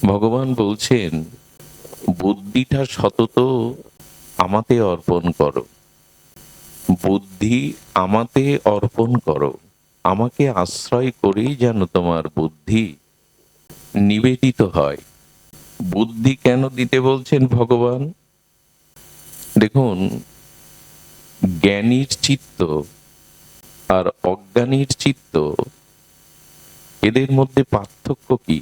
ভগবান বলছেন, বুদ্ধিটা সতত আমাতে অর্পণ করো। বুদ্ধি আমাতে অর্পণ করো। আমাকে আশ্রয় করেই যেন তোমার বুদ্ধি নিবেদিত হয়। বুদ্ধি কেন দিতে বলছেন ভগবান? দেখুন, জ্ঞানীর চিত্ত আর অজ্ঞানীর চিত্ত, এদের মধ্যে পার্থক্য কি?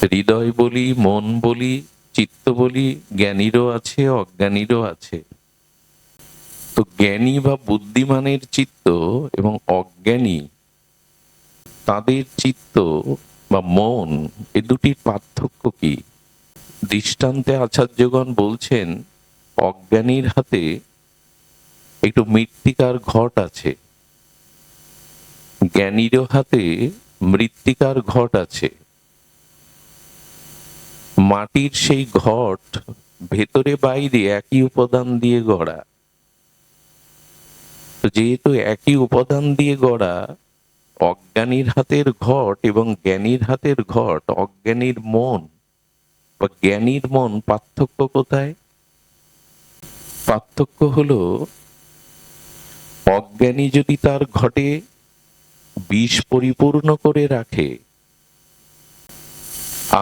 হৃদয় বলি, মন বলি, চিত্ত বলি, জ্ঞানীরও আছে, অজ্ঞানীরও আছে। তো জ্ঞানী বা বুদ্ধিমানের চিত্ত এবং অজ্ঞানী তাদের চিত্ত বা মন, এ দুটির পার্থক্য কি? দৃষ্টান্তে আচার্যগণ বলছেন, অজ্ঞানীর হাতে একটু মৃত্তিকার ঘট আছে, জ্ঞানীরও হাতে মৃত্তিকার ঘট আছে। মাটির সেই ঘট ভেতরে বাইরে একই উপাদান দিয়ে গড়া। যেহেতু একই উপাদান দিয়ে গড়া, অজ্ঞানীর হাতের ঘট এবং জ্ঞানীর হাতের ঘট, অজ্ঞানীর মন বা জ্ঞানীর মন, পার্থক্য কোথায়? পার্থক্য হলো, অজ্ঞানী যদি তার ঘটে বিষ পরিপূর্ণ করে রাখে,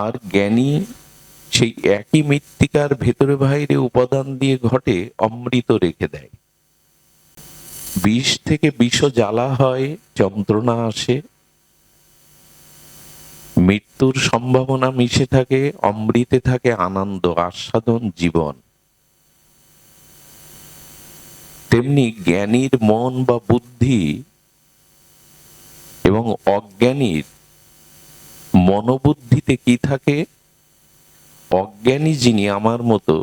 আর জ্ঞানী সেই একই মৃত্তিকার ভেতরে বাইরে উপাদান দিয়ে ঘটে অমৃত রেখে দেয়। বিষ থেকে বিষ জ্বালা হয়, যন্ত্রণা আসে, মৃত্যুর সম্ভাবনা মিশে থাকে, অমৃতে থাকে আনন্দ, আস্বাদন, জীবন। তেমনি জ্ঞানীর মন বা বুদ্ধি এবং অজ্ঞানীর মনোবুদ্ধিতে কি থাকে? অজ্ঞানী যিনি আমার মতো,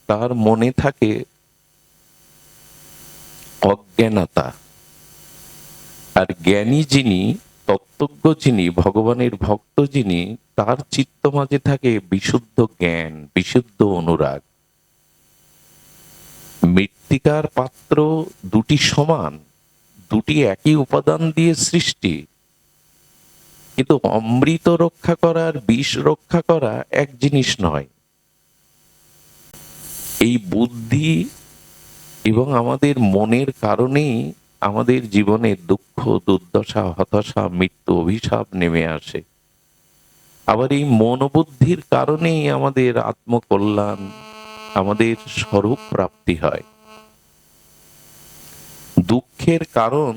তার মনে থাকে অজ্ঞানতা। আর জ্ঞানী যিনি, তত্ত্বজ্ঞ যিনি, ভগবানের ভক্ত যিনি, তার চিত্ত মাঝে থাকে বিশুদ্ধ জ্ঞান, বিশুদ্ধ অনুরাগ। মৃত্তিকার পাত্র দুটি সমান, দুটি একই উপাদান দিয়ে সৃষ্টি, কিন্তু অমৃত রক্ষা করা আর বিষ রক্ষা করা এক জিনিস নয়। এই বুদ্ধি এবং আমাদের মনের কারণেই আমাদের জীবনে দুঃখ, দুর্দশা, হতাশা, মৃত্যু, অভিশাপ নেমে আসে। আবার এই মনোবুদ্ধির কারণেই আমাদের আত্মকল্যাণ, আমাদের স্বরূপ প্রাপ্তি হয়। দুঃখের কারণ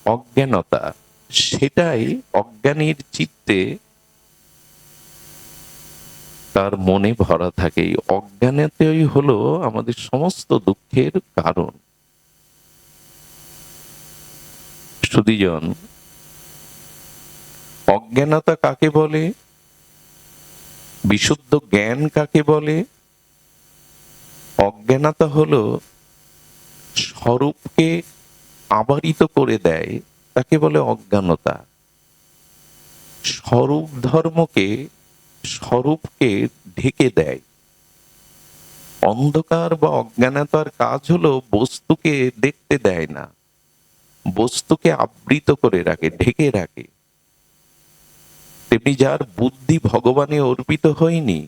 অজ্ঞানতা, সেটাই অজ্ঞানীর চিত্তে, তার মনে ভরা থাকে। এই অজ্ঞানতাই হলো আমাদের সমস্ত দুঃখের কারণ। সুধীজন, অজ্ঞানতা কাকে বলে? বিশুদ্ধ জ্ঞান কাকে বলে? অজ্ঞানতা হলো স্বরূপকে আবরিত করে দেয়, তাকে বলে অজ্ঞানতা। স্বরূপ ধর্মকে, স্বরূপকে ঢেকে দেয়। অন্ধকার বা অজ্ঞানতার কাজ হলো বস্তুকে দেখতে দেয় না, বস্তুকে আবৃত করে রাখে, ঢেকে রাখে। তেমনি যার বুদ্ধি ভগবানে অর্পিত হয়নি,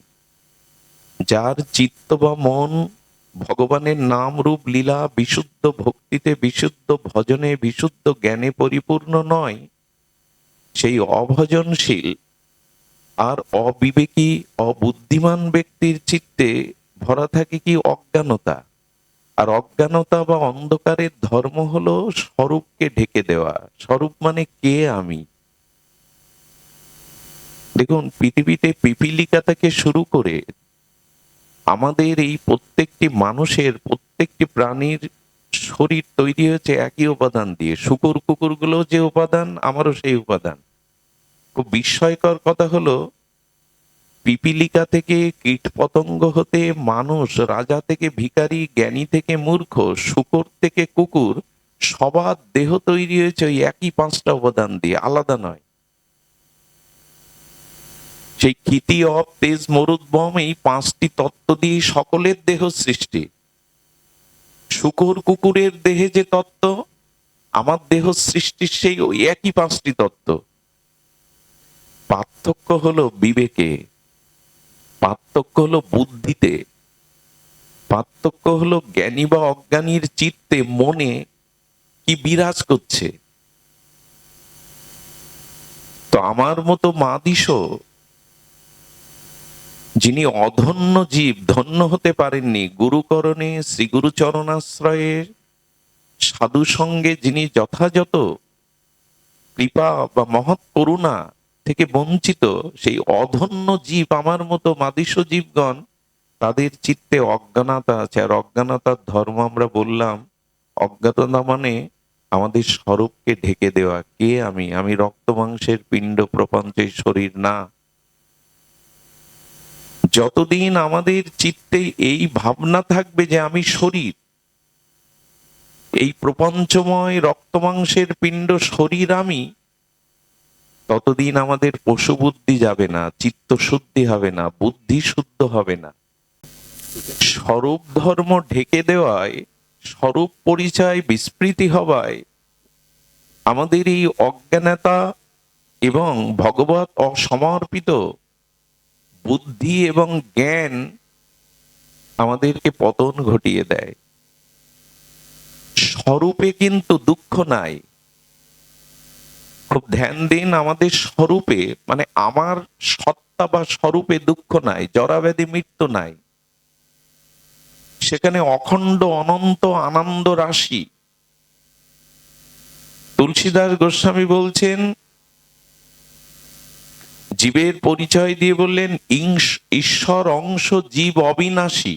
যার চিত্ত বা মন ভগবানের নাম রূপ লীলা, বিশুদ্ধ ভক্তিতে, বিশুদ্ধ ভজনে, বিশুদ্ধ জ্ঞানে পরিপূর্ণ নয়, সেই অভজনশীল আর অবিবেকী, অবুদ্ধিমান ব্যক্তির চিত্তে ভরা থাকে কি? অজ্ঞানতা। আর অজ্ঞানতা বা অন্ধকারের ধর্ম হলো স্বরূপকে ঢেকে দেওয়া। স্বরূপ মানে কে? আমি। দেখুন, পৃথিবীতে পিপীলিকা থেকে শুরু করে আমাদের এই প্রত্যেকটি মানুষের, প্রত্যেকটি প্রাণীর শরীর তৈরি হয়েছে একই উপাদান দিয়ে। শুকুর কুকুরগুলো যে উপাদান, আমারও সেই উপাদান। খুব বিস্ময়কর কথা হলো, পিপীলিকা থেকে কীট পতঙ্গ হতে মানুষ, রাজা থেকে ভিখারি, জ্ঞানী থেকে মূর্খ, শূকর থেকে কুকুর, সবার দেহ তৈরি হয়েছে ওই একই পাঁচটা উপাদান দিয়ে, আলাদা নয়। সেই ক্ষিতি, অপ, তেজ, মরুদ্গম, এই পাঁচটি তত্ত্ব দিয়ে সকলের দেহ সৃষ্টি। শূকর কুকুরের দেহে যে তত্ত্ব, আমার দেহ সৃষ্টির সেই ওই একই পাঁচটি তত্ত্ব। পার্থক্য হলো বিবেকে, পার্থক্য হলো বুদ্ধিতে, পার্থক্য হলো জ্ঞানী বা অজ্ঞানীর চিত্তে, মনে কি বিরাজ করছে। তো আমার মতো মাদিসও, যিনি অধন্য জীব, ধন্য হতে পারেননি, গুরুকরণে শ্রীগুরু চরণাশ্রয়ে সাধু সঙ্গে যিনি যথাযথ কৃপা বা মহৎ করুণা থেকে বঞ্চিত, সেই অধন্য জীব, আমার মতো মাদিস জীবগণ, তাদের চিত্তে অজ্ঞানতা আছে। আর অজ্ঞানতার ধর্ম আমরা বললাম, অজ্ঞাততা মানে আমাদের স্বরূপকে ঢেকে দেওয়া। কে আমি? আমি রক্ত মাংসের পিণ্ড, প্রপঞ্চের শরীর না। যতদিন আমাদের চিত্তে এই ভাবনা থাকবে যে আমি শরীর, এই প্রপঞ্চময় রক্ত মাংসের পিণ্ড শরীর আমি, ততদিন আমাদের পশু বুদ্ধি যাবে না, চিত্ত শুদ্ধি হবে না, বুদ্ধি শুদ্ধ হবে না। স্বরূপ ধর্ম ঢেকে দেওয়ায়, স্বরূপ পরিচয় বিস্মৃতি হওয়ায় আমাদের এই অজ্ঞানতা এবং ভগবত অসমর্পিত বুদ্ধি এবং জ্ঞান আমাদেরকে পতন ঘটিয়ে দেয়। স্বরূপে কিন্তু দুঃখ নাই। খুব ধ্যান দিন, আমাদের স্বরূপে মানে আমার সত্তা বা স্বরূপে দুঃখ নাই, জরাব্যাধি মৃত্যু নাই। সেখানে অখণ্ড অনন্ত আনন্দ রাশি। তুলসীদাস গোস্বামী বলছেন, জীবের পরিচয় দিয়ে বললেন, ঈশ্বর অংশ জীব অবিনাশী,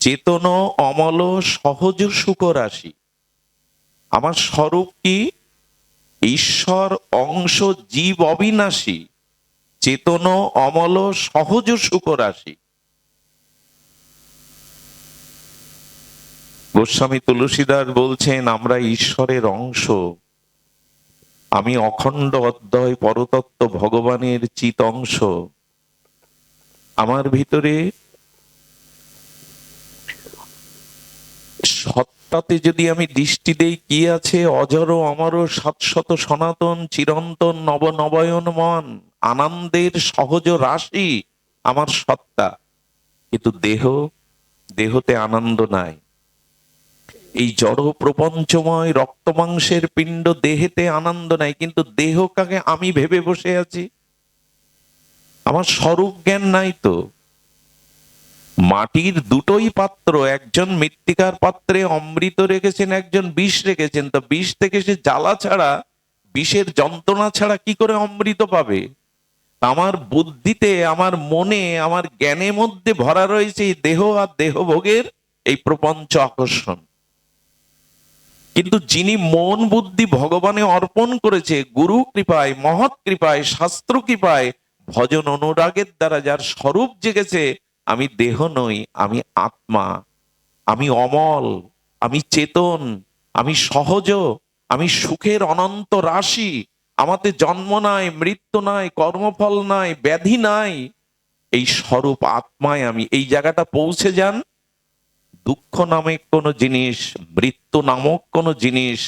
চেতন অমল সহজ সুখ রাশি। আমার স্বরূপ কি? ঈশ্বর অংশ জীব অবিনাশী, চেতন অমল সহজ সুখ রাশি। গোস্বামী তুলসীদাস বলছেন, আমরা ঈশ্বরের অংশ, আমি অখণ্ড অদ্বয় পরতত্ত্ব ভগবানের চিত অংশ। আমার ভিতরে সত্তাতে যদি আমি দৃষ্টি দেই, কি আছে? অজর অমর শাশ্বত সনাতন চিরন্তন নবনবায়নমান আনন্দের সহজ রাশি আমার সত্তা। কিন্তু দেহতে আনন্দ নাই। এই জড় প্রপঞ্চময় রক্ত মাংসের পিণ্ড দেহেতে আনন্দ নাই, কিন্তু দেহকে আমি ভেবে বসে আছি। আমার স্বরূপ জ্ঞান নাই তো। মাটির দুটোই পাত্র, একজন মৃত্তিকার পাত্রে অমৃত রেখেছেন, একজন বিষ রেখেছেন। তো বিষ থেকে সে জ্বালা ছাড়া, বিষের যন্ত্রণা ছাড়া কি করে অমৃত পাবে? আমার বুদ্ধিতে, আমার মনে, আমার জ্ঞানের মধ্যে ভরা রয়েছে এই দেহ আর দেহভোগের এই প্রপঞ্চ আকর্ষণ। কিন্তু যিনি মন বুদ্ধি ভগবানে অর্পণ করেছে, গুরু কৃপায়, মহৎ কৃপায়, শাস্ত্র কৃপায়, ভজন অনুরাগের দ্বারা যার স্বরূপ জেগেছে, আমি দেহ নই, আমি আত্মা, আমি অমল, আমি চেতন, আমি সহজ, আমি সুখের অনন্ত রাশি। আমাতে জন্ম নাই, মৃত্যু নাই, কর্মফল নাই, ব্যাধি নাই, এই স্বরূপ আত্মায় আমি। এই জায়গাটা পৌঁছে যান, দুঃখ নামক কোনো জিনিস, মৃত্যু নামক কোনো জিনিস,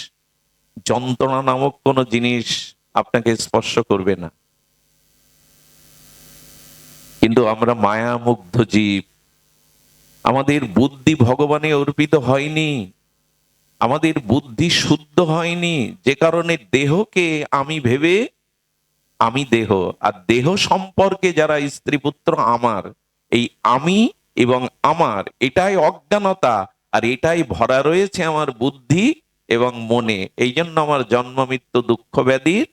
যন্ত্রণা নামক কোনো জিনিস আপনাকে স্পর্শ করবে না। কিন্তু আমরা মায়ামুগ্ধ জীব, আমাদের বুদ্ধি ভগবানে অর্পিত হয়নি, আমাদের বুদ্ধি শুদ্ধ হয়নি, যে কারণে দেহকে আমি ভেবে, আমি দেহ, আর দেহ সম্পর্কে যারা স্ত্রী পুত্র আমার, এই আমি এবং আমার, এটাই অজ্ঞানতা, আর এটাই ভরা রয়েছে আমার বুদ্ধি এবং মনে। এই জন্য আমার জন্ম মৃত্যু দুঃখ ব্যাধির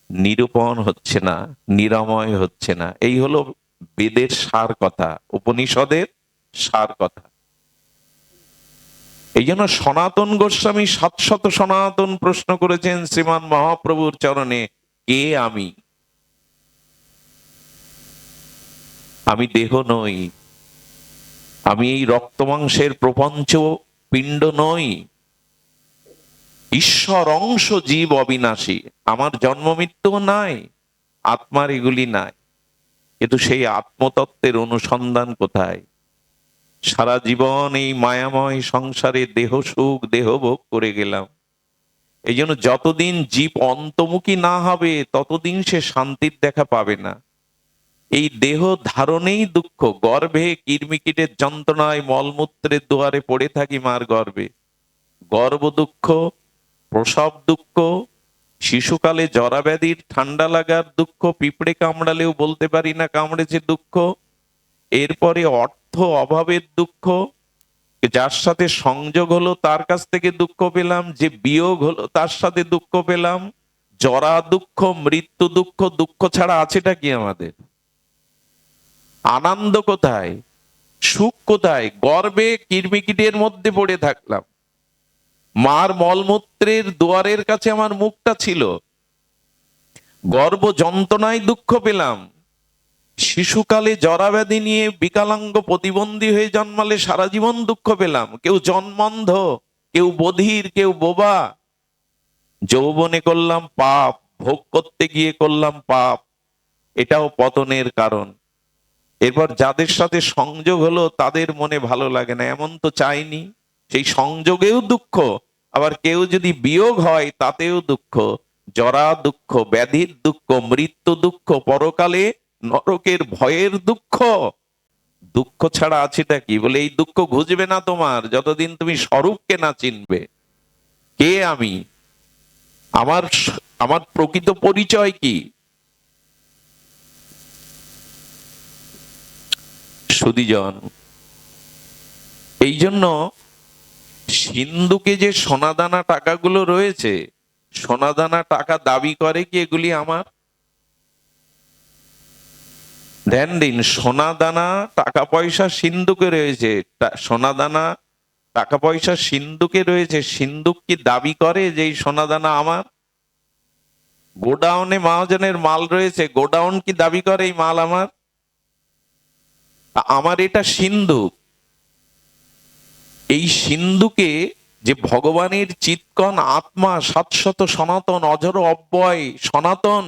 নিরূপণ হচ্ছে না, নিরাময় হচ্ছে না। এই হলো বেদের সার কথা, উপনিষদের সার কথা। এই জন্য সনাতন গোস্বামী 700 সনাতন প্রশ্ন করেছেন শ্রীমান মহাপ্রভুর চরণে, কে আমি? আমি দেহ নই, আমি এই রক্ত মাংসের প্রপঞ্চ পিণ্ড নই, ঈশ্বর অংশ জীব অবিনাশী, আমার জন্ম মৃত্যু নাই, আত্মার এগুলি নাই। কিন্তু সেই আত্মতত্ত্বের অনুসন্ধান কোথায়? সারা জীবন এই মায়াময় সংসারে দেহ সুখ দেহ ভোগ করে গেলাম, এই জন্য যতদিন জীব অন্তর্মুখী না হবে ততদিন সে শান্তির দেখা পাবে না। এই দেহ ধারণেই দুঃখ, গর্ভে কীর্মিকীটের যন্ত্রণায় মলমূত্রের দুয়ারে পড়ে থাকি মার গর্ভে, গর্ভ দুঃখ, প্রসব দুঃখ, শিশুকালে জরাব্যাধির ঠান্ডা লাগার দুঃখ, পিঁপড়ে কামড়ালেও বলতে পারি না কামড়েছে দুঃখ, এরপরে অর্থ অভাবের দুঃখ, যার সাথে সংযোগ হলো তার কাছ থেকে দুঃখ পেলাম, যে বিয়োগ হলো তার সাথে দুঃখ পেলাম, জরা দুঃখ, মৃত্যু দুঃখ। দুঃখ ছাড়া আছেটা কি আমাদের? আনন্দ কোথায়? সুখ কোথায়? গর্ভে কীর্মিকীটের মধ্যে পড়ে থাকলাম, মার মলমূত্রের দুয়ারের কাছে আমার মুখটা ছিল, গর্ভ যন্ত্রণায় দুঃখ পেলাম, শিশুকালে জরাব্যাধি নিয়ে বিকলাঙ্গ প্রতিবন্ধী হয়ে জন্মালে সারা জীবন দুঃখ পেলাম, কেউ জন্মান্ধ, কেউ বধির, কেউ বোবা, যৌবনে করলাম পাপ, ভোগ করতে গিয়ে করলাম পাপ, এটাও পতনের কারণ। এরপর যাদের সাথে সংযোগ হলো তাদের মনে ভালো লাগে না, এমন তো চাইনি, সেই সংযোগেও দুঃখ। আবার কেউ যদি বিয়োগ হয় তাতেও দুঃখ, জরা দুঃখ, ব্যাধির দুঃখ, মৃত্যু দুঃখ, পরকালে নরকের ভয়ের দুঃখ। দুঃখ ছাড়া আছেটা কি? বলে এই দুঃখ ঘুচবে না তোমার যতদিন তুমি স্বরূপকে না চিনবে। কে আমি? আমার আমার প্রকৃত পরিচয় কি? সুধীজন, এই জন্য সিন্ধুকে যে সোনাদানা টাকাগুলো রয়েছে, সোনাদানা টাকা দাবি করে কি এগুলি আমার? ধ্যান দিন, সোনাদানা টাকা পয়সা সিন্ধুকে রয়েছে, সোনাদানা টাকা পয়সা সিন্ধুকে রয়েছে, সিন্ধুক কি দাবি করে যে এই সোনাদানা আমার? গোডাউনে মহাজনের মাল রয়েছে, গোডাউন কি দাবি করে এই মাল আমার? আমার এটা সিন্ধুক। এই সিন্ধুকে যে ভগবানের চিৎকণ আত্মা, শাশ্বত সনাতন অজর অব্যয় সনাতন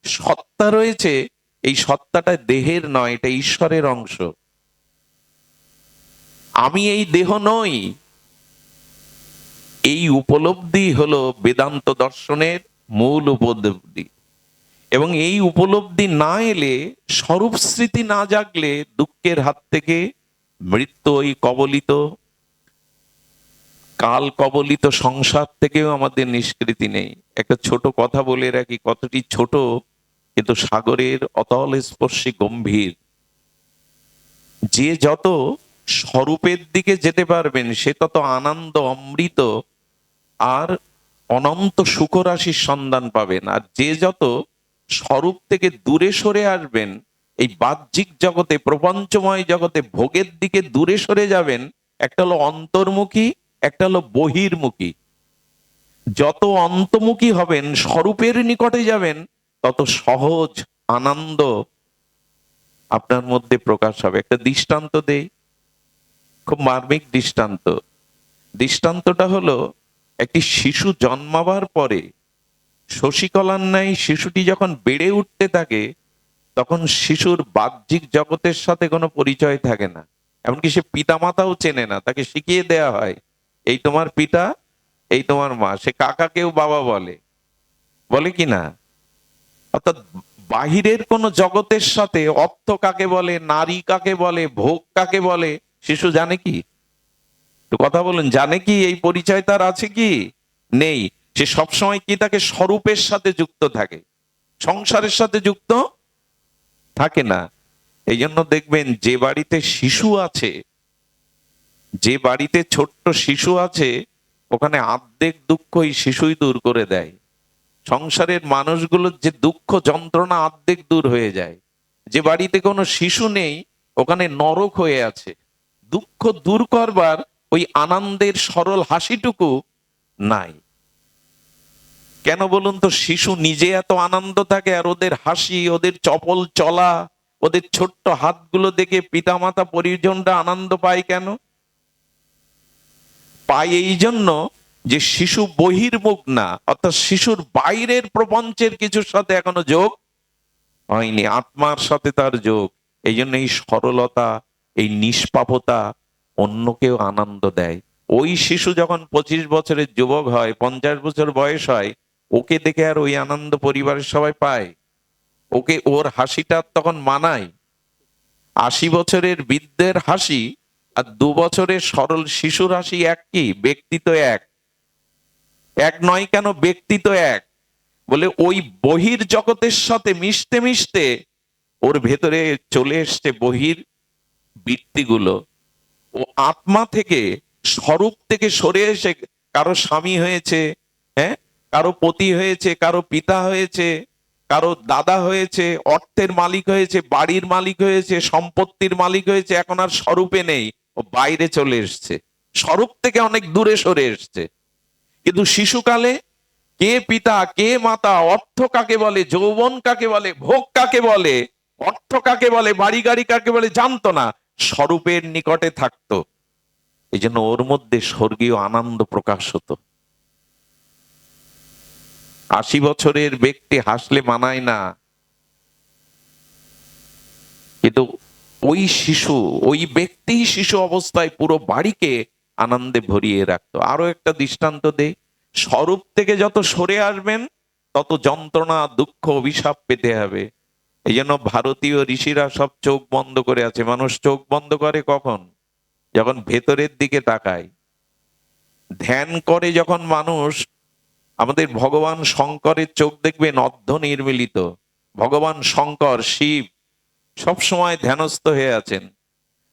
সত্তা রয়েছে, এই সত্তাটা দেহের নয়, এটা ঈশ্বরের অংশ। আমি এই দেহ নই। এই উপলব্ধি হলো বেদান্ত দর্শনের মূল উপলব্ধি। এবং এই উপলব্ধি না এলে, স্বরূপ স্মৃতি না জাগলে, দুঃখের হাত থেকে, মৃত্যু ওই কবলিত কাল কবলিত সংসার থেকেও আমাদের নিষ্কৃতি নেই। একটা ছোট কথা বলে রাখি, কতটি ছোট কিন্তু সাগরের অতল স্পর্শী গম্ভীর। যে যত স্বরূপের দিকে যেতে পারবেন সে তত আনন্দ, অমৃত আর অনন্ত সুখরাশির সন্ধান পাবেন। আর যে যত স্বরূপ থেকে দূরে সরে আসবেন, এই বাহ্যিক জগতে, প্রপঞ্চময় জগতে ভোগের দিকে দূরে সরে যাবেন, একটা হলো অন্তর্মুখী, একটা হলো বহির্মুখী। যত অন্তর্মুখী হবেন, স্বরূপের নিকটে যাবেন, তত সহজ আনন্দ আপনার মধ্যে প্রকাশ হবে। একটা দৃষ্টান্ত দেই, খুব মার্মিক দৃষ্টান্ত। দৃষ্টান্তটা হলো, একটি শিশু জন্মাবার পরে শশীকলার ন্যায় শিশুটি যখন বেড়ে উঠতে থাকে, তখন শিশুর বাহ্যিক জগতের সাথে কোনো পরিচয় থাকে না, এমনকি সে পিতামাতাও চেনে না। তাকে শিখিয়ে দেয়া হয়, এই তোমার পিতা, এই তোমার মা। সে কাকাকেও বাবা বলে, বলে কি না? অর্থাৎ বাহিরের কোন জগতের সাথে অর্থ কাকে বলে, নারী কাকে বলে, ভোগ কাকে বলে, শিশু জানে কি? তো কথা বলুন, জানে কি? এই পরিচয় তার আছে কি? নেই। সে সবসময় কি তাকে স্বরূপের সাথে যুক্ত থাকে, সংসারের সাথে যুক্ত থাকে না। এই জন্য দেখবেন, যে বাড়িতে শিশু আছে, যে বাড়িতে ছোট্ট শিশু আছে, ওখানে অর্ধেক দুঃখ এই শিশুই দূর করে দেয়। সংসারের মানুষগুলোর যে দুঃখ যন্ত্রণা অর্ধেক দূর হয়ে যায়। যে বাড়িতে কোনো শিশু নেই, ওখানে নরক হয়ে আছে। দুঃখ দূর করবার ওই আনন্দের সরল হাসিটুকু নাই। কেন বলুন তো? শিশু নিজে এত আনন্দ থাকে, আর ওদের হাসি, ওদের চপল চলা, ওদের ছোট্ট হাতগুলো দেখে পিতামাতা পরিজনরা আনন্দ পায় কেন? পায় এই জন্য যে শিশু বহির্মুখ না, অর্থাৎ শিশুর বাইরের প্রপঞ্চের কিছুর সাথে এখনো যোগ হয়নি, আত্মার সাথে তার যোগ। এই জন্য এই সরলতা, এই নিষ্পাপতা অন্যকেও আনন্দ দেয়। ওই শিশু যখন 25 বছরের যুবক হয়, 50 বছর বয়স হয়, ওকে দেখে আর ওই আনন্দ পরিবারের সবাই পায়? ওকে ওর হাসিটা তখন মানায়? 80 বছরের বৃদ্ধের হাসি আর 2 বছরের সরল শিশুর হাসি এক কি? ব্যক্তি তো এক। এক নয় কেন, ব্যক্তি তো এক। বলে ওই বহির জগতের সাথে মিশতে মিশতে ওর ভেতরে চলে এসছে বহির বৃত্তিগুলো। ও আত্মা থেকে, স্বরূপ থেকে সরে এসে কারো স্বামী হয়েছে, হ্যাঁ, কারো পতি হয়েছে, কারো পিতা হয়েছে, কারো দাদা হয়েছে, অর্থের মালিক হয়েছে, বাড়ির মালিক হয়েছে, সম্পত্তির মালিক হয়েছে। এখন আর স্বরূপে নেই, ও বাইরে চলে এসছে, স্বরূপ থেকে অনেক দূরে সরে এসছে। কিন্তু শিশুকালে কে পিতা কে মাতা, অর্থ কাকে বলে, যৌবন কাকে বলে, ভোগ কাকে বলে, অর্থ কাকে বলে, বাড়ি গাড়ি কাকে বলে জানতো না, স্বরূপের নিকটে থাকতো। এই জন্য ওর মধ্যে স্বর্গীয় আনন্দ প্রকাশ হতো। 80 বছরের ব্যক্তি হাসলে মানায় না, কিন্তু ওই শিশু, ওই ব্যক্তি শিশু অবস্থায় পুরো বাড়িকে আনন্দে ভরিয়ে রাখতো। আরো একটা দৃষ্টান্ত দেই, স্বরূপ থেকে যত সরে আসবেন তত যন্ত্রণা, দুঃখ, অভিশাপ পেতে হবে। এই জন্য ভারতীয় ঋষিরা সব চোখ বন্ধ করে আছে। মানুষ চোখ বন্ধ করে কখন? যখন ভেতরের দিকে তাকায়। ধ্যান করে যখন মানুষ, আমাদের ভগবান শঙ্করের চোখ দেখবেন অর্ধ নির্মিলিত। ভগবান শঙ্কর, শিব সব সময় ধ্যানস্থ হয়ে আছেন।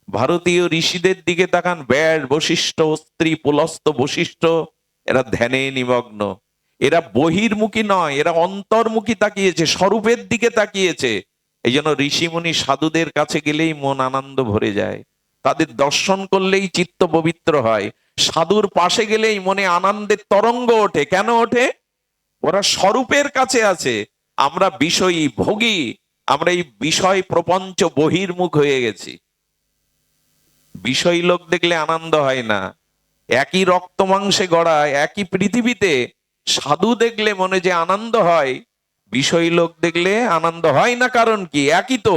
ভারতীয় ঋষিদের দিকে তাকান, ব্যাস, বশিষ্ঠ, অস্ত্রী, পুলস্ত, বশিষ্ঠ, এরা ধ্যানে নিমগ্ন। এরা বহির্মুখী নয়, এরা অন্তর্মুখী তাকিয়েছে, স্বরূপের দিকে তাকিয়েছে। এই জন্য ঋষিমুনি সাধুদের কাছে গেলেই মন আনন্দ ভরে যায়, তাদের দর্শন করলেই চিত্ত পবিত্র হয়। সাধুর পাশে গেলেই মনে আনন্দের তরঙ্গ ওঠে। কেন ওঠে? ওরা স্বরূপের কাছে আছে। আমরা বিষয়ী, ভোগী, আমরা এই বিষয় প্রপঞ্চ বহির্মুখ হয়ে গেছি। বিষয়ী লোক দেখলে আনন্দ হয় না। একই রক্ত মাংসে গড়া, একই পৃথিবীতে সাধু দেখলে মনে যে আনন্দ হয়, বিষয়ী লোক দেখলে আনন্দ হয় না। কারণ কি? একই তো,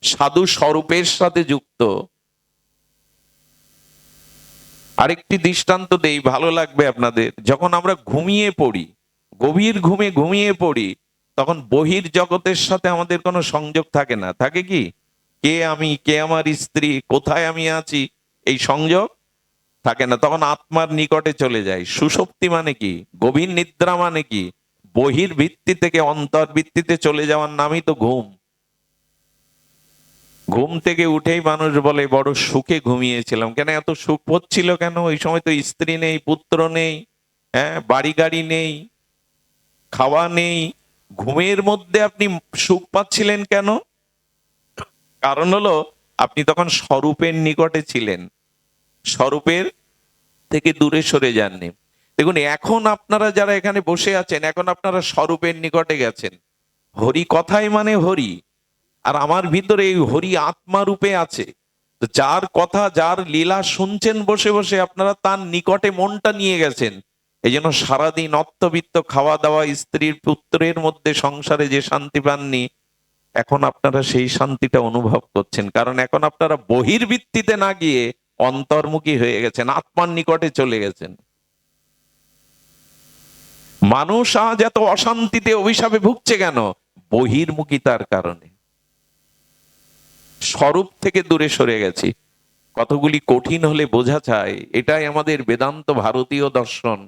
সাধু স্বরূপের সাথে যুক্ত। আরেকটি দৃষ্টান্ত দেই, ভালো লাগবে আপনাদের। যখন আমরা ঘুমিয়ে পড়ি, গভীর ঘুমে ঘুমিয়ে পড়ি, তখন বহির জগতের সাথে আমাদের কোনো সংযোগ থাকে না। থাকে কি? কে আমি, কে আমার স্ত্রী, কোথায় আমি আছি, এই সংযোগ থাকে না। তখন আত্মার নিকটে চলে যায়। সুষুপ্তি মানে কি? গভীর নিদ্রা মানে কি? বহির ভিত্তি থেকে অন্তর্ভিত্তিতে চলে যাওয়ার নামই তো ঘুম। ঘুম থেকে উঠেই মানুষ বলে বড় সুখে ঘুমিয়েছিলাম। কেন এত সুখ হচ্ছিল কেন? ওই সময় তো স্ত্রী নেই, পুত্র নেই, হ্যাঁ, বাড়ি গাড়ি নেই, খাওয়া নেই। ঘুমের মধ্যে আপনি সুখ পাচ্ছিলেন কেন? কারণ হলো আপনি তখন স্বরূপের নিকটে ছিলেন, স্বরূপের থেকে দূরে সরে যাননি। দেখুন, এখন আপনারা যারা এখানে বসে আছেন, এখন আপনারা স্বরূপের নিকটে গেছেন। হরি কথাই মানে হরি, আর আমার ভিতরে এই হরি আত্মা রূপে আছে। তো যার কথা, যার লীলা শুনছেন বসে বসে, আপনারা তার নিকটে মনটা নিয়ে গেছেন। এই জন্য সারাদিন অর্থবিত্ত, খাওয়া দাওয়া, স্ত্রীর পুত্রের মধ্যে সংসারে যে শান্তি পাননি, এখন আপনারা সেই শান্তিটা অনুভব করছেন। কারণ এখন আপনারা বহির্ভিত্তিতে না গিয়ে অন্তর্মুখী হয়ে গেছেন, আত্মার নিকটে চলে গেছেন। মানুষ আজ এত অশান্তিতে, অভিশাপে ভুগছে কেন? বহির্মুখিতার কারণে। স্বরূপ থেকে দূরে সরে গেছি। কতগুলি কঠিন হলে বোঝা যায়, এটাই আমাদের বেদান্ত ভারতীয় দর্শন।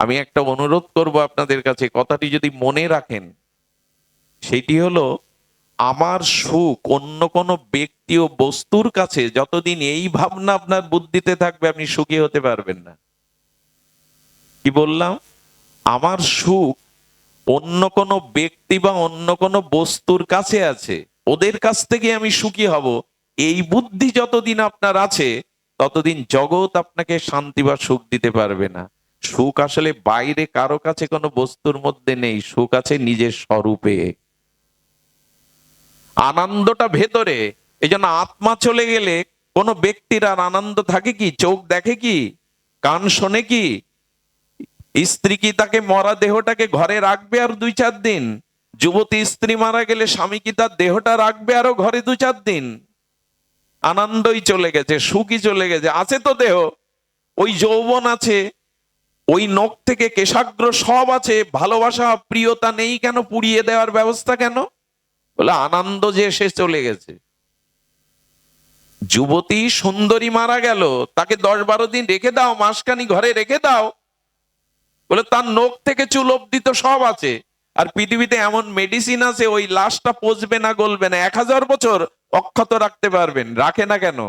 আমি একটা অনুরোধ করব আপনাদের কাছে, কথাটি যদি মনে রাখেন, সেটি হলো, আমার সুখ অন্য কোনো ব্যক্তি ও বস্তুর কাছে যতদিন এই ভাবনা আপনার বুদ্ধিতে থাকবে, আপনি সুখী হতে পারবেন না। কি বললাম? আমার সুখ অন্য কোনো ব্যক্তি বা অন্য কোনো বস্তুর কাছে আছে, ওদের কাছ থেকে আমি সুখী হব, এই বুদ্ধি যতদিন আপনার আছে, ততদিন জগৎ আপনাকে শান্তি বা সুখ দিতে পারবে না। সুখ আসলে বাইরে কারো কাছে, কোনো বস্তুর মধ্যে নেই। সুখ আছে নিজের স্বরূপে, আনন্দটা ভেতরে। এই জন্য আত্মা চলে গেলে কোনো ব্যক্তির আর আনন্দ থাকে কি? চোখ দেখে কি? কান শোনে কি? স্ত্রী কি তাকে মরা দেহটাকে ঘরে রাখবে আর 2-4 দিন? যুবতী স্ত্রী মারা গেলে স্বামী কি তার দেহটা রাখবে আরো ঘরে 2-4 দিন? আনন্দই চলে গেছে, সুখই চলে গেছে। আছে তো দেহ, ওই যৌবন আছে, ওই নখ থেকে কেশাগ্র সব আছে, ভালোবাসা প্রিয়তা নেই কেন? পুড়িয়ে দেওয়ার ব্যবস্থা কেন? বলে আনন্দ যে সে চলে গেছে। যুবতী সুন্দরী মারা গেল, তাকে 10-12 দিন রেখে দাও, মাসখানি ঘরে রেখে দাও, বলে তার নখ থেকে চুল অব্দি তো সব আছে। আর পৃথিবীতে এমন মেডিসিন আছে, ওই লাশটা পচবে না, গলবে না, 1000 বছর অক্ষত রাখতে পারবেন। রাখে না কেন?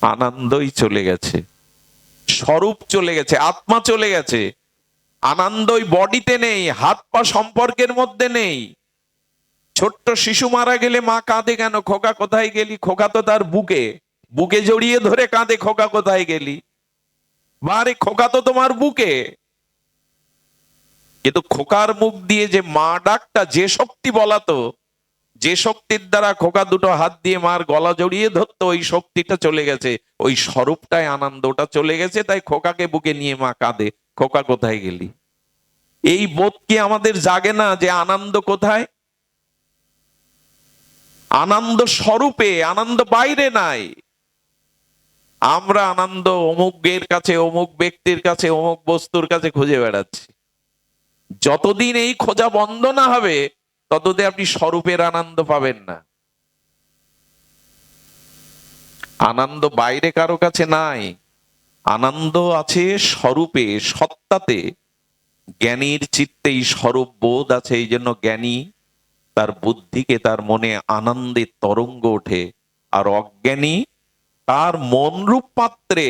আনন্দই চলে গেছে, স্বরূপ চলে গেছে, আত্মা চলে গেছে। আনন্দই বডিতে নেই, হাত পা সম্পর্কের মধ্যে নেই। ছোট্ট শিশু মারা গেলে মা কাঁদে কেন? খোকা কোথায় গেলি? খোকা তো তার বুকে, বুকে জড়িয়ে ধরে কাঁদে, খোকা কোথায় গেলি? বারে খোকা তো তোমার বুকে। কিন্তু খোকার মুখ দিয়ে যে মা ডাকটা, যে শক্তি বলাতো, যে শক্তির দ্বারা খোকা দুটো হাত দিয়ে মার গলা জড়িয়ে ধরতো, ওই শক্তিটা চলে গেছে, ওই স্বরূপটাই আনন্দটা চলে গেছে। তাই খোকাকে বুকে নিয়ে মা কাঁদে, খোকা কোথায় গেলি? এই বোধ কি আমাদের জাগে না যে আনন্দ কোথায়? আনন্দ স্বরূপে, আনন্দ বাইরে নাই। আমরা আনন্দ অমুকের কাছে, অমুক ব্যক্তির কাছে, অমুক বস্তুর কাছে খুঁজে বেড়াচ্ছি। যতদিন এই খোঁজা বন্ধ না হবে, ততদিন আপনি স্বরূপের আনন্দ পাবেন না। আনন্দ বাইরে কারো কাছে নাই, আনন্দ আছে স্বরূপে, সত্তাতে। জ্ঞানীর চিত্তেই স্বরূপ বোধ আছে, এই জন্য জ্ঞানী তার বুদ্ধিকে, তার মনে আনন্দের তরঙ্গ ওঠে। আর অজ্ঞানী তার মনরূপ পাত্রে,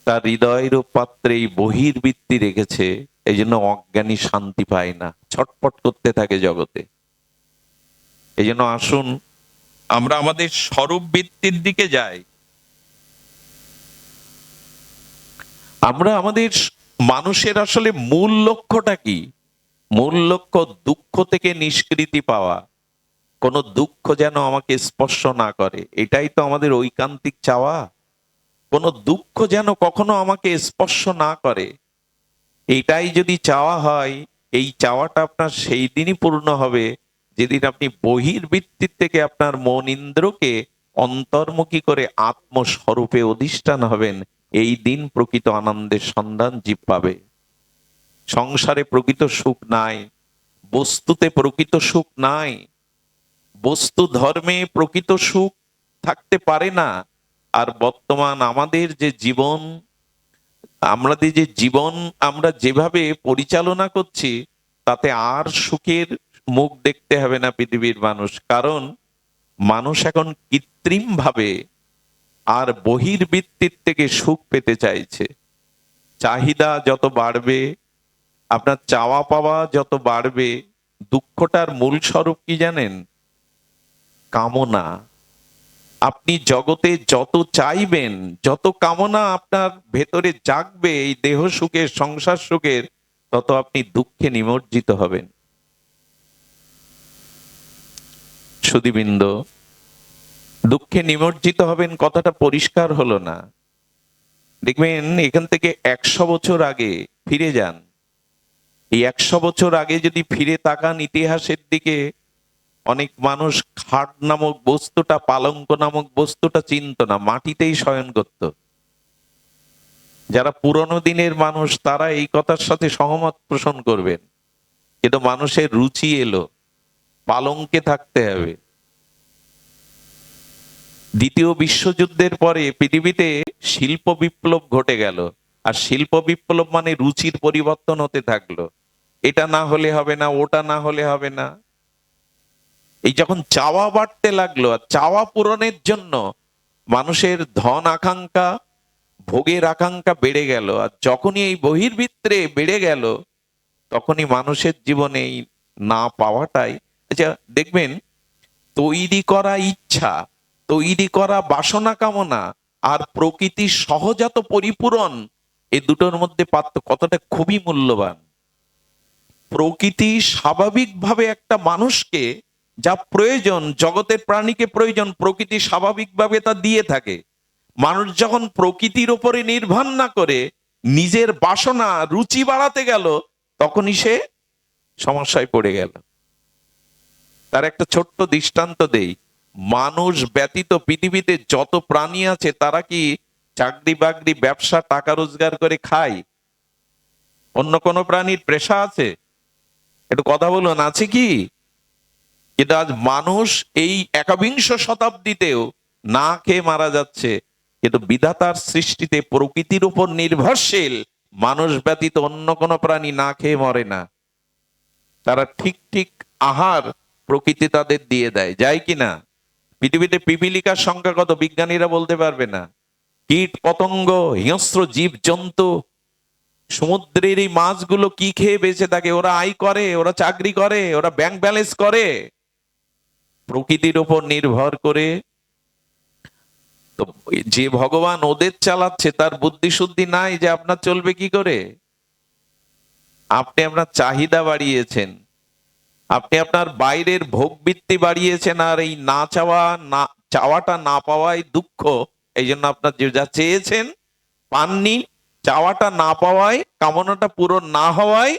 তার হৃদয়রূপ পাত্রে এই বহির্বৃত্তি রেখেছে। এই জন্য অজ্ঞানী শান্তি পায় না, ছটফট করতে থাকে জগতে। এই জন্য আসুন আমরা আমাদের স্বরূপ বৃত্তির দিকে যাই। আমরা আমাদের মানুষের আসলে মূল লক্ষ্যটা কি? মূল লক্ষ্য দুঃখ থেকে নিষ্কৃতি পাওয়া। কোন দুঃখ যেন আমাকে স্পর্শ না করে, এটাই তো আমাদের ঐকান্তিক চাওয়া। কোন দুঃখ যেন কখনো আমাকে স্পর্শ না করে, এইটাই যদি চাওয়া হয়, এই চাওয়াটা আপনার সেই দিনই পূর্ণ হবে যেদিন আপনি বহির্বৃত্তির থেকে আপনার মন ইন্দ্রকে অন্তর্মুখী করে আত্মস্বরূপে অধিষ্ঠান হবেন। এই দিন প্রকৃত আনন্দের সন্ধান জীব পাবে। সংসারে প্রকৃত সুখ নাই, বস্তুতে প্রকৃত সুখ নাই, বস্তু ধর্মে প্রকৃত সুখ থাকতে পারে না। আর বর্তমান আমাদের যে জীবন, আমরা যেভাবে পরিচালনা করছি, তাতে আর সুখের মুখ দেখতে হবে না পৃথিবীর মানুষ। কারণ মানুষ এখন কৃত্রিম ভাবে আর বহির্বৃত্তির থেকে সুখ পেতে চাইছে। চাহিদা যত বাড়বে, আপনার চাওয়া পাওয়া যত বাড়বে, দুঃখটার মূল স্বরূপ কি জানেন? কামনা। আপনি জগতে যত চাইবেন, যত কামনা আপনার ভেতরে জাগবে এই দেহ সুখের, সংসার সুখের, তত আপনি দুঃখে নিমজ্জিত হবেন। সুধীবৃন্দ, দুঃখে নিমজ্জিত হবেন কথাটা পরিষ্কার হলো না। দেখবেন এখান থেকে 100 বছর আগে ফিরে যান। এই 100 বছর আগে যদি ফিরে তাকান ইতিহাসের দিকে, অনেক মানুষ খাট নামক বস্তুটা, পালঙ্ক নামক বস্তুটা চিনত না, মাটিতেই শয়ন করত। যারা পুরনো দিনের মানুষ তারা এই কথার সাথে সহমত পোষণ করবেন। কিন্তু মানুষের রুচি এলো পালঙ্কে থাকতে হবে। দ্বিতীয় বিশ্বযুদ্ধের পরে পৃথিবীতে শিল্প বিপ্লব ঘটে গেল। আর শিল্প বিপ্লব মানে রুচির পরিবর্তন হতে থাকলো। এটা না হলে হবে না, ওটা না হলে হবে না। এই যখন চাওয়া বাড়তে লাগলো, আর চাওয়া পূরণের জন্য মানুষের ধন আকাঙ্ক্ষা, ভোগের আকাঙ্ক্ষা বেড়ে গেল। আর যখনই এই বহির্বৃত্তে বেড়ে গেল, তখনই মানুষের জীবনে এই না পাওয়াটাই, আচ্ছা দেখবেন, তৈরি করা ইচ্ছা, তৈরি করা বাসনা কামনা আর প্রকৃতির সহজাত পরিপূরণ, এই দুটোর মধ্যে পার্থক্য কতটা খুবই মূল্যবান। প্রকৃতি স্বাভাবিকভাবে একটা মানুষকে যা প্রয়োজন, জগতের প্রাণীকে প্রয়োজন, প্রকৃতি স্বাভাবিকভাবে তা দিয়ে থাকে। মানুষ যখন প্রকৃতির উপরে নির্ভর না করে নিজের বাসনা রুচি বাড়াতে গেল, তখনই সে সমস্যায় পড়ে গেল। তার একটা ছোট্ট দৃষ্টান্ত দেই। মানুষ ব্যতীত পৃথিবীতে যত প্রাণী আছে তারা কি চাকরি বাকরি ব্যবসা টাকা রোজগার করে খায়? অন্য কোনো প্রাণীর পেশা আছে? একটু কথা বলুন, আছে কি? কিন্তু আজ মানুষ এই একবিংশ শতাব্দীতেও না খেয়ে মারা যাচ্ছে। কিন্তু বিধাতার সৃষ্টিতে প্রকৃতির উপর নির্ভরশীল মানুষ ব্যতীত অন্য কোনো প্রাণী না খেয়ে মরে না। তারা ঠিক ঠিক আহার প্রকৃতি তাদের দিয়ে দেয়, যায় কিনা? পৃথিবীতে পিপিলিকার সংখ্যা কত বিজ্ঞানীরা বলতে পারবে না। কীট পতঙ্গ, হিংস্র জীব জন্তু, সমুদ্রের এই মাছগুলো কি খেয়ে বেঁচে থাকে? ওরা আয় করে, ওরা চাকরি করে, ওরা ব্যাংক ব্যালেন্স করে প্রকৃতির উপর নির্ভর করে। তো যে ভগবান ওদের চালাচ্ছে তার বুদ্ধি শুদ্ধি নাই যে আপনার চলবে কি করে? আপনি আপনার চাহিদা বাড়িয়েছেন, আপনি আপনার বাইরের ভোগবৃত্তি বাড়িয়েছেন, আর এই না চাওয়া, না চাওয়াটা না পাওয়াই দুঃখ। এই জন্য আপনার যে যা চেয়েছেন পাননি, চাওয়াটা না পাওয়ায়, কামনাটা পূরণ না হওয়ায়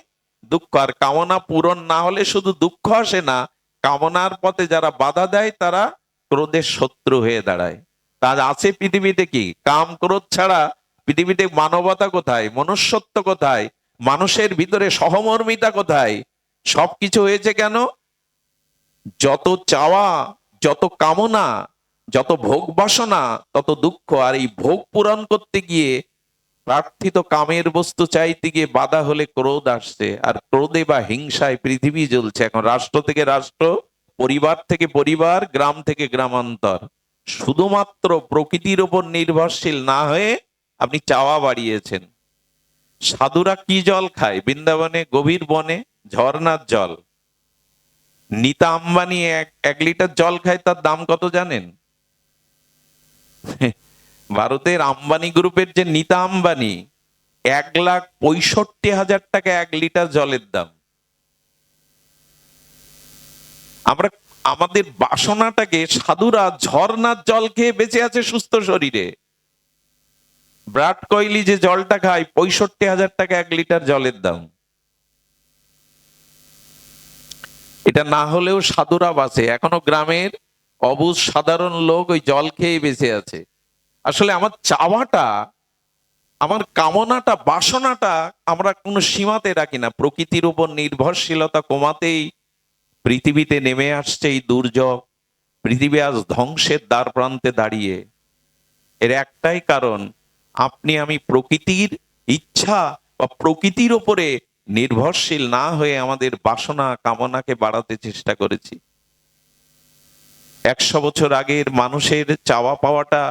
দুঃখ। আর কামনা পূরণ না হলে শুধু দুঃখ আসে না, কামনার পথে যারা বাধা দেয় তারা ক্রোধের শত্রু হয়ে দাঁড়ায়। তা আছে পৃথিবীতে কি কাম ক্রোধ ছাড়া পৃথিবীতে মানবতা কোথায়? মনুষ্যত্ব কোথায়? মানুষের ভিতরে সহমর্মিতা কোথায়? সবকিছু হয়েছে কেন? যত চাওয়া, যত কামনা, যত ভোগ বাসনা, তত দুঃখ। আর এই ভোগ পূরণ করতে গিয়ে, প্রার্থিত কামের বস্তু চাইতে গিয়ে বাধা হলে ক্রোধ আসছে। আর ক্রোধে বা হিংসায় পৃথিবী জ্বলছে এখন। রাষ্ট্র থেকে রাষ্ট্র, পরিবার থেকে পরিবার, গ্রাম থেকে গ্রামান্তর। শুধুমাত্র প্রকৃতির উপর নির্ভরশীল না হয়ে আপনি চাওয়া বাড়িয়েছেন। সাধুরা কি জল খায়? বৃন্দাবনে গভীর বনে ঝর্ণার জল। নীতা আম্বানি এক লিটার জল খায়, তার দাম কত জানেন? ভারতের আম্বানি গ্রুপের যে নীতা আম্বানি, 1,65,000 টাকা 1 লিটার জলের দাম। আমরা আমাদের বাসনাটাকে, সাধুরা ঝর্ণার জল খেয়ে বেঁচে আছে সুস্থ শরীরে। বিরাট কোহলি যে জলটা খায়, 65,000 টাকা 1 লিটার জলের দাম। এটা না হলেও সাধুরা বাঁচে। এখনো গ্রামের অবুঝ সাধারণ লোক ওই জল খেয়ে বেঁচে আছে। আসলে আমার চাওয়াটা, আমার কামনাটা, বাসনাটা আমরা কোনো সীমাতে রাখি না। প্রকৃতির উপর নির্ভরশীলতা কমাতেই পৃথিবীতে নেমে আসছে এই দুর্যোগ। পৃথিবী আজ ধ্বংসের দ্বার প্রান্তে দাঁড়িয়ে। এর একটাই কারণ, আপনি আমি প্রকৃতির ইচ্ছা বা প্রকৃতির উপরে নির্ভরশীল না হয়ে আমাদের বাসনা কামনাকে বাড়াতে চেষ্টা করেছি। 100 বছর আগের মানুষের চাওয়া পাওয়াটা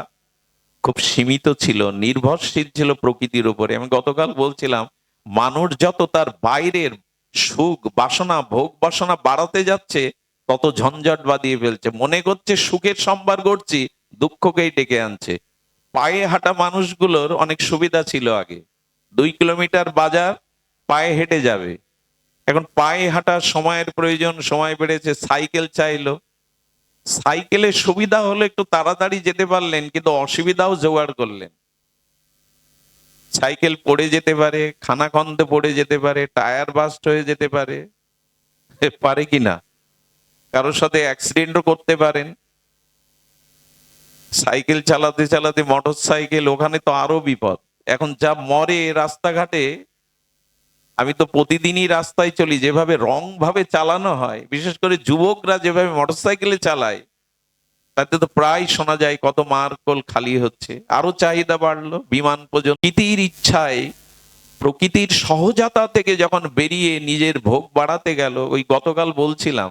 খুব সীমিত ছিল, নির্ভরশীল ছিল প্রকৃতির উপরে। আমি গতকাল বলছিলাম, মানুষ যত তার বাইরের সুখ বাসনা ভোগ বাসনা বাড়াতে যাচ্ছে, তত ঝঞ্ঝট বাঁধিয়ে ফেলছে। মনে করছে সুখের সম্ভার করছি, দুঃখকেই ডেকে আনছে। পায়ে হাঁটা মানুষগুলোর অনেক সুবিধা ছিল আগে। 2 কিলোমিটার বাজার পায়ে হেঁটে যাবে। এখন পায়ে হাঁটার সময়ের প্রয়োজন, সময় বেড়েছে, সাইকেল চাইলো। সাইকেলের সুবিধা হলো একটু তাড়াতাড়ি যেতে পারলেন, কিন্তু অসুবিধাও জোগাড় করলেন। সাইকেল পড়ে যেতে পারে, খানাখন্দে পড়ে যেতে পারে, টায়ার বাস্ট হয়ে যেতে পারে, পারে কিনা? কারোর সাথে অ্যাক্সিডেন্টও করতে পারেন। সাইকেল চালাতে চালাতে মোটর সাইকেল, ওখানে তো আরো বিপদ। এখন যা মরে রাস্তাঘাটে, আমি তো প্রতিদিনই রাস্তায় চলি, যেভাবে রং ভাবে চালানো হয়, বিশেষ করে যুবকরা যেভাবে মোটর সাইকেলে চালায়, তাতে তো প্রায় শোনা যায় কত মার্কল খালি হচ্ছে। আরো চাহিদা বাড়লো, বিমান পর্যন্ত। প্রকৃতির ইচ্ছায়, প্রকৃতির সহজাতা থেকে যখন বেরিয়ে নিজের ভোগ বাড়াতে গেল, ওই গতকাল বলছিলাম,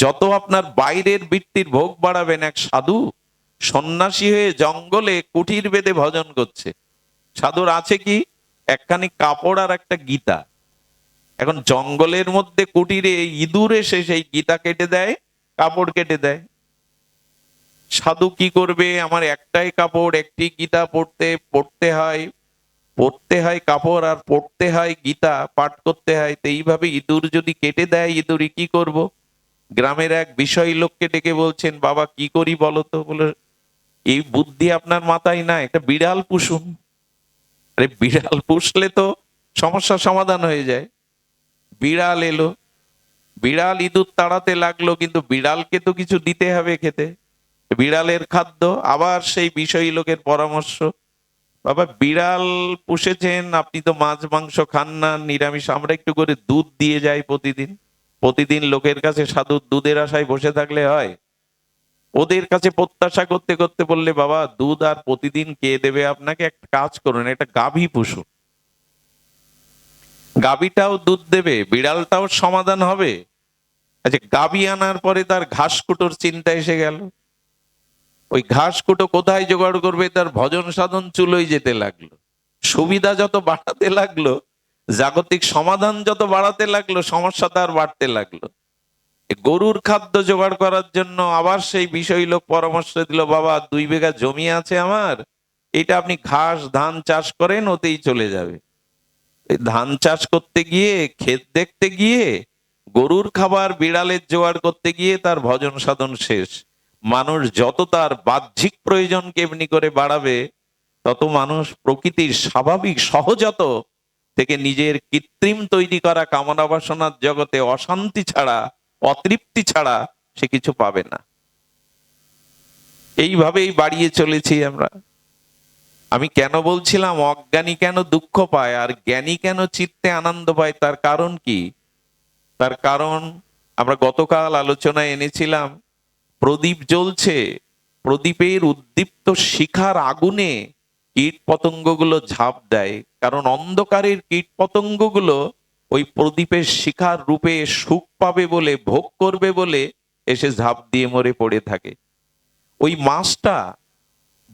যত আপনার বাইরের বৃত্তির ভোগ বাড়াবেন, এক সাধু সন্ন্যাসী হয়ে জঙ্গলে কুঠির বেঁধে ভজন করছে। সাধুর আছে কি? একখানি কাপড় আর একটা গীতা। এখন জঙ্গলের মধ্যে কুটিরে ইঁদুর এসে সেই গীতা কেটে দেয়, কাপড় কেটে দেয়। সাধু কি করবে? আমার একটাই কাপড়, একটি গীতা পড়তে হয় কাপড়, আর পড়তে হয় গীতা, পাঠ করতে হয়। তো এইভাবে ইঁদুর যদি কেটে দেয়, ইঁদুরই কি করব? গ্রামের এক বিষয় লোককে ডেকে বলছেন, বাবা কি করি বলো তো? বলে, এই বুদ্ধি আপনার মাথায় না, একটা বিড়াল পুষুন। আরে বিড়াল পুষলে তো সমস্যার সমাধান হয়ে যায়। বিড়াল এলো, বিড়াল ইঁদুর তাড়াতে লাগলো, কিন্তু বিড়ালকে তো কিছু দিতে হবে খেতে, বিড়ালের খাদ্য। আবার সেই বিষয়ী লোকের পরামর্শ, বাবা বিড়াল পুষেছেন, আপনি তো মাছ মাংস খান না, নিরামিষ, আমরা একটু করে দুধ দিয়ে যাই প্রতিদিন। প্রতিদিন লোকের কাছে সাধুর দুধের আশায় বসে থাকলে হয়? ওদের কাছে প্রত্যাশা করতে করতে বললে, বাবা দুধ আর প্রতিদিন কে দেবে আপনাকে, একটা কাজ করুন, একটা গাভী পুষুন, গাভীটাও দুধ দেবে, বিড়ালটাও সমাধান হবে। আচ্ছা, গাভী আনার পরে তার ঘাস কুটোর চিন্তা এসে গেল। ওই ঘাস কুটো কোথায় জোগাড় করবে, তার ভজন সাধন চুলোই যেতে লাগলো। সুবিধা যত বাড়াতে লাগলো, জাগতিক সমাধান যত বাড়াতে লাগলো, সমস্যা তার বাড়তে লাগলো। গরুর খাদ্য জোগাড় করার জন্য আবার সেই বিষয় লোক পরামর্শ দিল, বাবা 2 বিঘা জমি আছে আমার, এটা আপনি ঘাস ধান চাষ করেন, ওতেই চলে যাবে। এই ধান চাষ করতে গিয়ে, ক্ষেত দেখতে গিয়ে, গরুর খাবার বিড়ালের জোগাড় করতে গিয়ে তার ভজন সাধন শেষ। মানুষ যত তার বাহ্যিক প্রয়োজনকে এমনি করে বাড়াবে, তত মানুষ প্রকৃতির স্বাভাবিক সহজাত থেকে নিজের কৃত্রিম তৈরি করা কামনা বাসনার জগতে অশান্তি ছাড়া, অতৃপ্তি ছাড়া সে কিছু পাবে না। এইভাবেই বাড়িয়ে চলেছি আমরা। আমি কেন বলছিলাম অজ্ঞানী কেন দুঃখ পায় আর জ্ঞানী কেন চিত্তে আনন্দ পায়, তার কারণ কি? তার কারণ আমরা গতকাল আলোচনায় এনেছিলাম। প্রদীপ জ্বলছে, প্রদীপের উদ্দীপ্ত শিখার আগুনে কীট পতঙ্গগুলো ঝাঁপ দেয়, কারণ অন্ধকারের কীট পতঙ্গগুলো ওই প্রদীপের শিখার রূপে সুখ পাবে বলে, ভোগ করবে বলে এসে ঝাঁপ দিয়ে মরে পড়ে থাকে। ওই মাছটা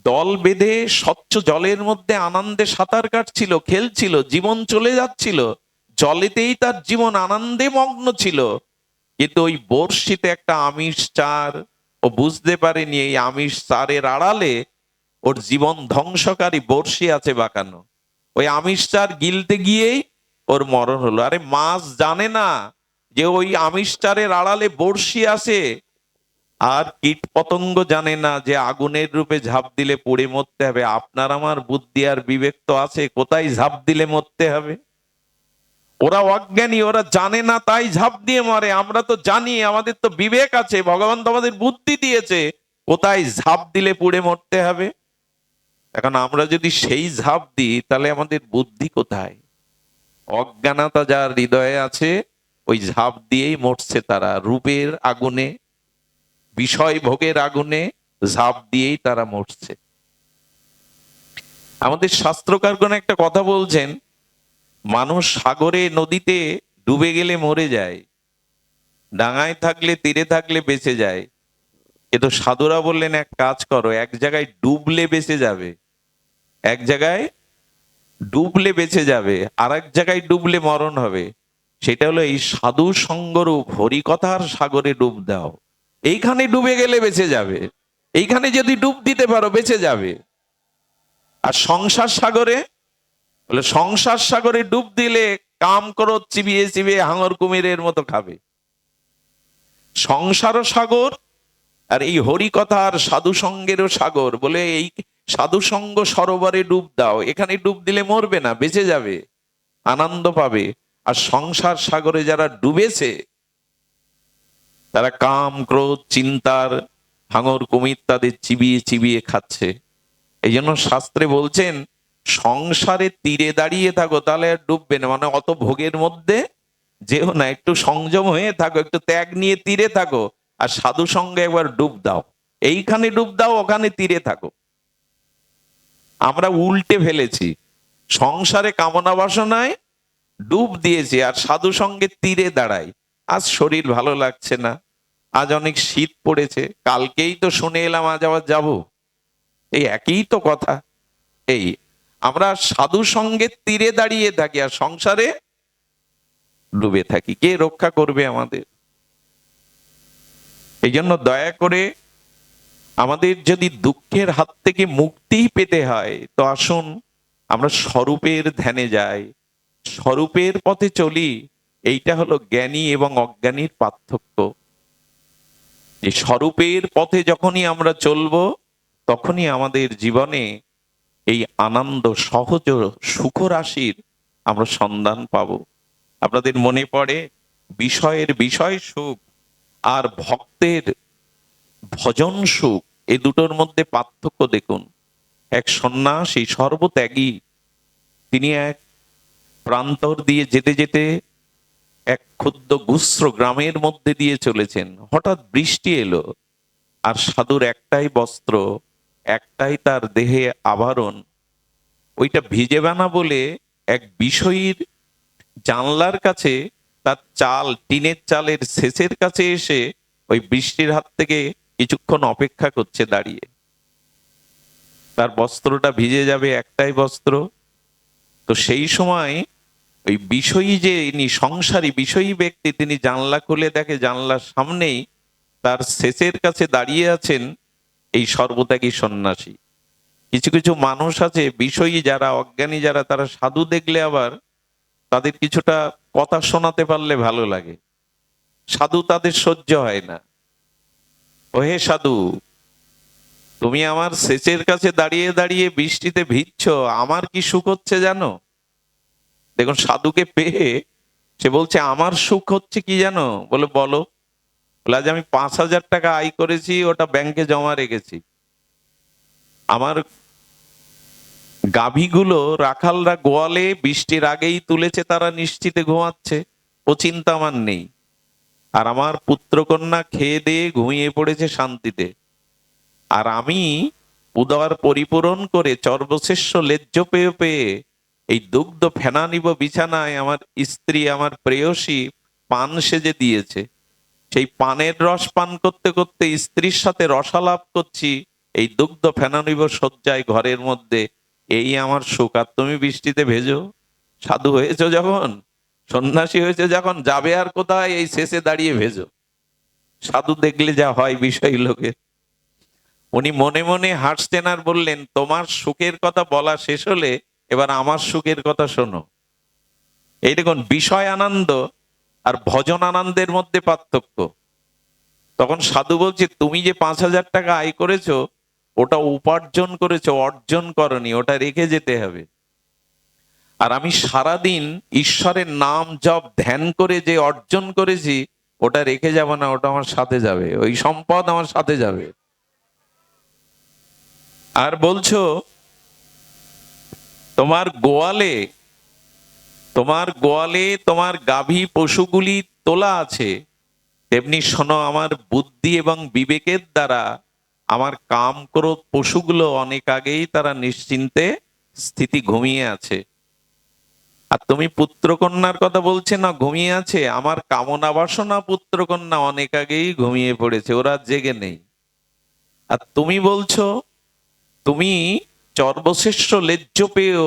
দল বেঁধে স্বচ্ছ জলের মধ্যে আনন্দে সাঁতার কাটছিল, খেলছিল, জীবন চলে যাচ্ছিল, জলেতেই তার জীবন আনন্দে মগ্ন ছিল। কিন্তু ওই বড়শিতে একটা আমিষ চার, ও বুঝতে পারেনি এই আমিষ চারের আড়ালে ওর জীবন ধ্বংসকারী বড়শি আছে বাঁকানো। ওই আমিষ চার গিলতে গিয়েই ওর মরণ হলো। আরে মাছ জানে না যে ওই আমিষ চারের আড়ালে বড়শি আছে, আর কীট পতঙ্গ জানে না যে আগুনের রূপে ঝাঁপ দিলে পুড়ে মরতে হবে। আপনার আমার বুদ্ধি আর বিবেক তো আছে, কোথায় ঝাঁপ দিলে মরতে হবে? ওরা অজ্ঞানী, ওরা জানে না, তাই ঝাঁপ দিয়ে মরে। আমরা তো জানি, আমাদের তো বিবেক আছে, ভগবান তো আমাদের বুদ্ধি দিয়েছে, কোথায় ঝাঁপ দিলে পুড়ে মরতে হবে। এখন আমরা যদি সেই ঝাঁপ দিই, তাহলে আমাদের বুদ্ধি কোথায়? অজ্ঞানতা যার হৃদয়ে আছে, ওই ঝাঁপ দিয়েই মরছে তারা, রূপের আগুনে, বিষয় ভোগের আগুনে ঝাঁপ দিয়েই তারা মরছে। আমাদের শাস্ত্রকারগণ একটা কথা বলছেন, মানুষ সাগরে নদীতে ডুবে গেলে মরে যায়, ডাঙায় থাকলে তীরে থাকলে বেঁচে যায়। কিন্তু সাধুরা বললেন, এক কাজ করো, এক জায়গায় ডুবলে বেঁচে যাবে, এক জায়গায় ডুবলে বেঁচে যাবে, আর এক জায়গায় ডুবলে মরণ হবে। সেটা হলো এই সাধু সঙ্গরূপ হরিকথার সাগরে ডুব দাও। এইখানে ডুবে গেলে বেঁচে যাবে, এইখানে যদি ডুব দিতে পারো বেঁচে যাবে। আর সংসার সাগরে, বলে সংসার সাগরে ডুব দিলে কাম ক্রোধ চিবিয়ে চিবিয়ে হাঙর কুমিরের মতো খাবে। সংসারও সাগর, আর এই হরিকথার সাধু সঙ্গেরও সাগর। বলে এই সাধু সঙ্গ সরোবরে ডুব দাও, এখানে ডুব দিলে মরবে না, বেঁচে যাবে, আনন্দ পাবে। আর সংসার সাগরে যারা ডুবেছে, তারা কাম ক্রোধ চিন্তার হাঙর কুমির তাদের চিবিয়ে চিবিয়ে খাচ্ছে। এই জন্য শাস্ত্রে বলছেন, সংসারে তীরে দাঁড়িয়ে থাকো, তাহলে আর ডুববে না। মানে অত ভোগের মধ্যে যেও না, একটু সংযম হয়ে থাকো, একটু ত্যাগ নিয়ে তীরে থাকো, আর সাধু সঙ্গে একবার ডুব দাও। এইখানে ডুব দাও, ওখানে তীরে থাকো। আমরা উল্টে ফেলেছি, সংসারে কামনা বাসনায় ডুব দিয়েছি, আর সাধু সঙ্গে তীরে দাঁড়াই। আজ শরীর ভালো লাগছে না, আজ অনেক শীত পড়েছে, কালকেই তো শুনে এলাম আজ আবার যাবো, এই একই তো কথা। এই আমরা সাধু সঙ্গে তীরে দাঁড়িয়ে থাকি, আর সংসারে ডুবে থাকি। কে রক্ষা করবে আমাদের? এই জন্য দয়া করে আমাদের যদি দুঃখের হাত থেকে মুক্তি পেতে হয়, তো আসুন আমরা স্বরূপের ধ্যানে যাই, স্বরূপের পথে চলি। এইটা হলো জ্ঞানী এবং অজ্ঞানীর পার্থক্য। যে স্বরূপের পথে যখনই আমরা চলবো, তখনই আমাদের জীবনে এই আনন্দ সহজ সুখ রাশির আমরা সন্ধান পাবো। আপনাদের মনে পড়ে বিষয়ের বিষয় সুখ আর ভক্তের ভজন সুখ, এই দুটোর মধ্যে পার্থক্য দেখুন। এক সন্ন্যাসী সর্বত্যাগী, তিনি এক প্রান্তর দিয়ে যেতে যেতে এক ক্ষুদ্র গুস্র গ্রামের মধ্যে দিয়ে চলেছেন। হঠাৎ বৃষ্টি এলো, আর সাধুর একটাই বস্ত্র, একটাই তার দেহে আভরণ, ওইটা ভিজেবে না বলে এক বিষয়ীর জানলার কাছে, তার চাল, টিনের চালের শেষের কাছে এসে ওই বৃষ্টির হাত থেকে কিছুক্ষণ অপেক্ষা করছে দাঁড়িয়ে। তার বস্ত্রটা ভিজে যাবে, একটাই বস্ত্র। তো সেই সময় ওই বিষয়ী, যে ইনি সংসারী বিষয়ী ব্যক্তি, তিনি জানলা খুলে দেখে জানলার সামনেই তার শেষের কাছে দাঁড়িয়ে আছেন এই সর্বত্যাগী সন্ন্যাসী। কিছু কিছু মানুষ আছে বিষয়ী যারা, অজ্ঞানী যারা, তারা সাধু দেখলে আবার তাদের কিছুটা কথা শোনাতে পারলে ভালো লাগে, সাধু তাদের সহ্য হয় না। ওহে সাধু, তুমি আমার শেষের কাছে দাঁড়িয়ে দাঁড়িয়ে বৃষ্টিতে ভিজছ, আমার কি সুখ হচ্ছে জানো? দেখুন সাধুকে পেয়ে সে বলছে আমার সুখ হচ্ছে কি জানো? বলে বলো। বলে আজ আমি 5,000 টাকা আয় করেছি, ওটা ব্যাংকে জমা রেখেছি। আমার গাভীগুলো রাখালরা গোয়ালে বৃষ্টির আগেই তুলেছে, তারা নিশ্চিতে ঘুমাচ্ছে, ও চিন্তা আমার নেই। আর আমার পুত্রকন্যা খেয়ে দিয়ে ঘুমিয়ে পড়েছে শান্তিতে। আর আমি উদর পরিপূরণ করে সর্বশেষ লেজ্জ পেয়ে পেয়ে এই দুগ্ধ ফেনা নিব বিছানায়, আমার স্ত্রী, আমার প্রেয়সী পান সেজে দিয়েছে, সেই পানের রস পান করতে করতে স্ত্রীর সাথে রসালাপ করছি, এই দুগ্ধ ফেনা নিব শয্যায় ঘরের মধ্যে, এই আমার সুখ। আর তুমি বৃষ্টিতে ভেজো? সাধু হয়েছে যখন, সন্ন্যাসী হয়েছে যখন, যাবে আর কোথায়? এই শেষে দাঁড়িয়ে ভেজো। সাধু দেখলে যা হয় বিষয় লোকের। উনি মনে মনে হাসতেন আর বললেন, তোমার সুখের কথা বলা শেষ হলে এবার আমার সুখের কথা শোনো। এই দেখুন বিষয় আনন্দ আর ভজন আনন্দের মধ্যে পার্থক্য। তখন সাধু বলছে, তুমি যে 5,000 টাকা আয় করেছো, ওটা উপার্জন করেছো, অর্জন করনি, ওটা রেখে যেতে হবে। আর আমি সারাদিন ঈশ্বরের নাম জপ ধ্যান করে যে অর্জন করেছি, ওটা রেখে যাব না, ওটা আমার সাথে যাবে, ওই সম্পদ আমার সাথে যাবে। আর বলছো তোমার গোয়ালে, তোমার গোয়ালে তোমার গাভী পশুগুলি তোলা আছে, তেমনি শোনো, আমার বুদ্ধি এবং বিবেকের দ্বারা আমার কাম ক্রোধ পশুগুলো অনেক আগেই তারা নিশ্চিন্তে স্থিতি ঘুমিয়ে আছে। আর তুমি পুত্রকন্যার কথা বলছে না ঘুমিয়ে আছে, আমার কামনা বাসনা পুত্রকন্যা অনেক আগেই ঘুমিয়ে পড়েছে, ওরা জেগে নেই। আর তুমি বলছো তুমি সর্বশ্রেষ্ঠ লেজ্জ পেয়েও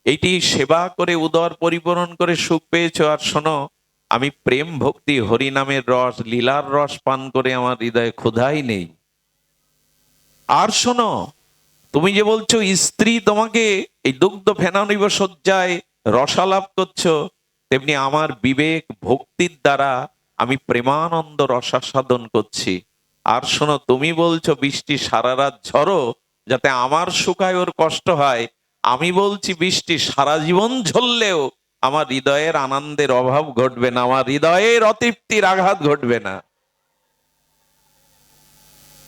এইটি সেবা করে উদর পরিপূরণ করে সুখ পেয়েছো। আর শোনো, আমি প্রেম ভক্তি হরিনামের রস লীলার রস পান করে আমার হৃদয়ে ক্ষুধাই নেই। আর শোনো, তুমি যে বলছো স্ত্রী তোমাকে এই দুগ্ধ ফেনানিব শয্যায় রসালাপ করছো, তেমনি আমার বিবেক ভক্তির দ্বারা আমি প্রেমানন্দ রসাস্বাদন করছি। আর শোনো, তুমি বলছো বৃষ্টি সারা রাত ঝরো যাতে আমার শুকায় ওর কষ্ট হয়, আমি বলছি বৃষ্টি সারা জীবন ঝরলেও আমার হৃদয়ের আনন্দের অভাব ঘটবে না, আমার হৃদয়ের অতৃপ্তির আঘাত ঘটবে না।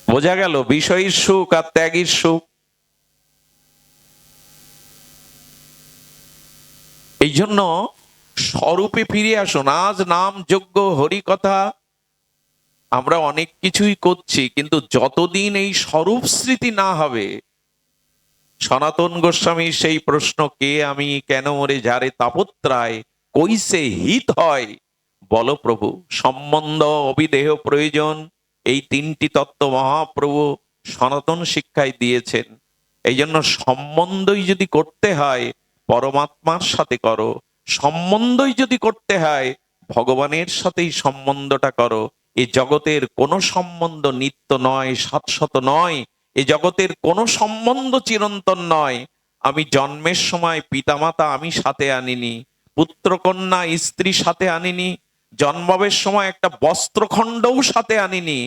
বোঝা গেল বিষয়ীর সুখ আর ত্যাগীর সুখ। এই জন্য স্বরূপে ফিরে আসুন। আজ নাম যজ্ঞ হরি কথা আমরা অনেক কিছুই করছি, কিন্তু যতদিন এই স্বরূপ স্মৃতি না হবে, সনাতন গোস্বামীর সেই প্রশ্ন, কে আমি কেন মরে যারে তাপত্রায় কইসে হিত হয় বলো প্রভু, সম্বন্ধ অবিদেহ প্রয়োজন, এই তিনটি তত্ত্ব মহাপ্রভু সনাতন শিক্ষায় দিয়েছেন। এই জন্য সম্বন্ধই যদি করতে হয় পরমাত্মার সাথে করো, সম্বন্ধই যদি করতে হয় ভগবানের সাথেই সম্বন্ধটা করো। এই জগতের কোনো সম্বন্ধ নিত্য নয়, শাশ্বত নয়, এ জগতের কোনো সম্বন্ধ চিরন্তন নয়। আমি জন্মের সময় পিতামাতা আমি সাথে আনিনি, পুত্রকন্যা স্ত্রী সাথে আনিনি, জন্মাবের সময় একটা বস্ত্রখণ্ডও সাথে আনিনি,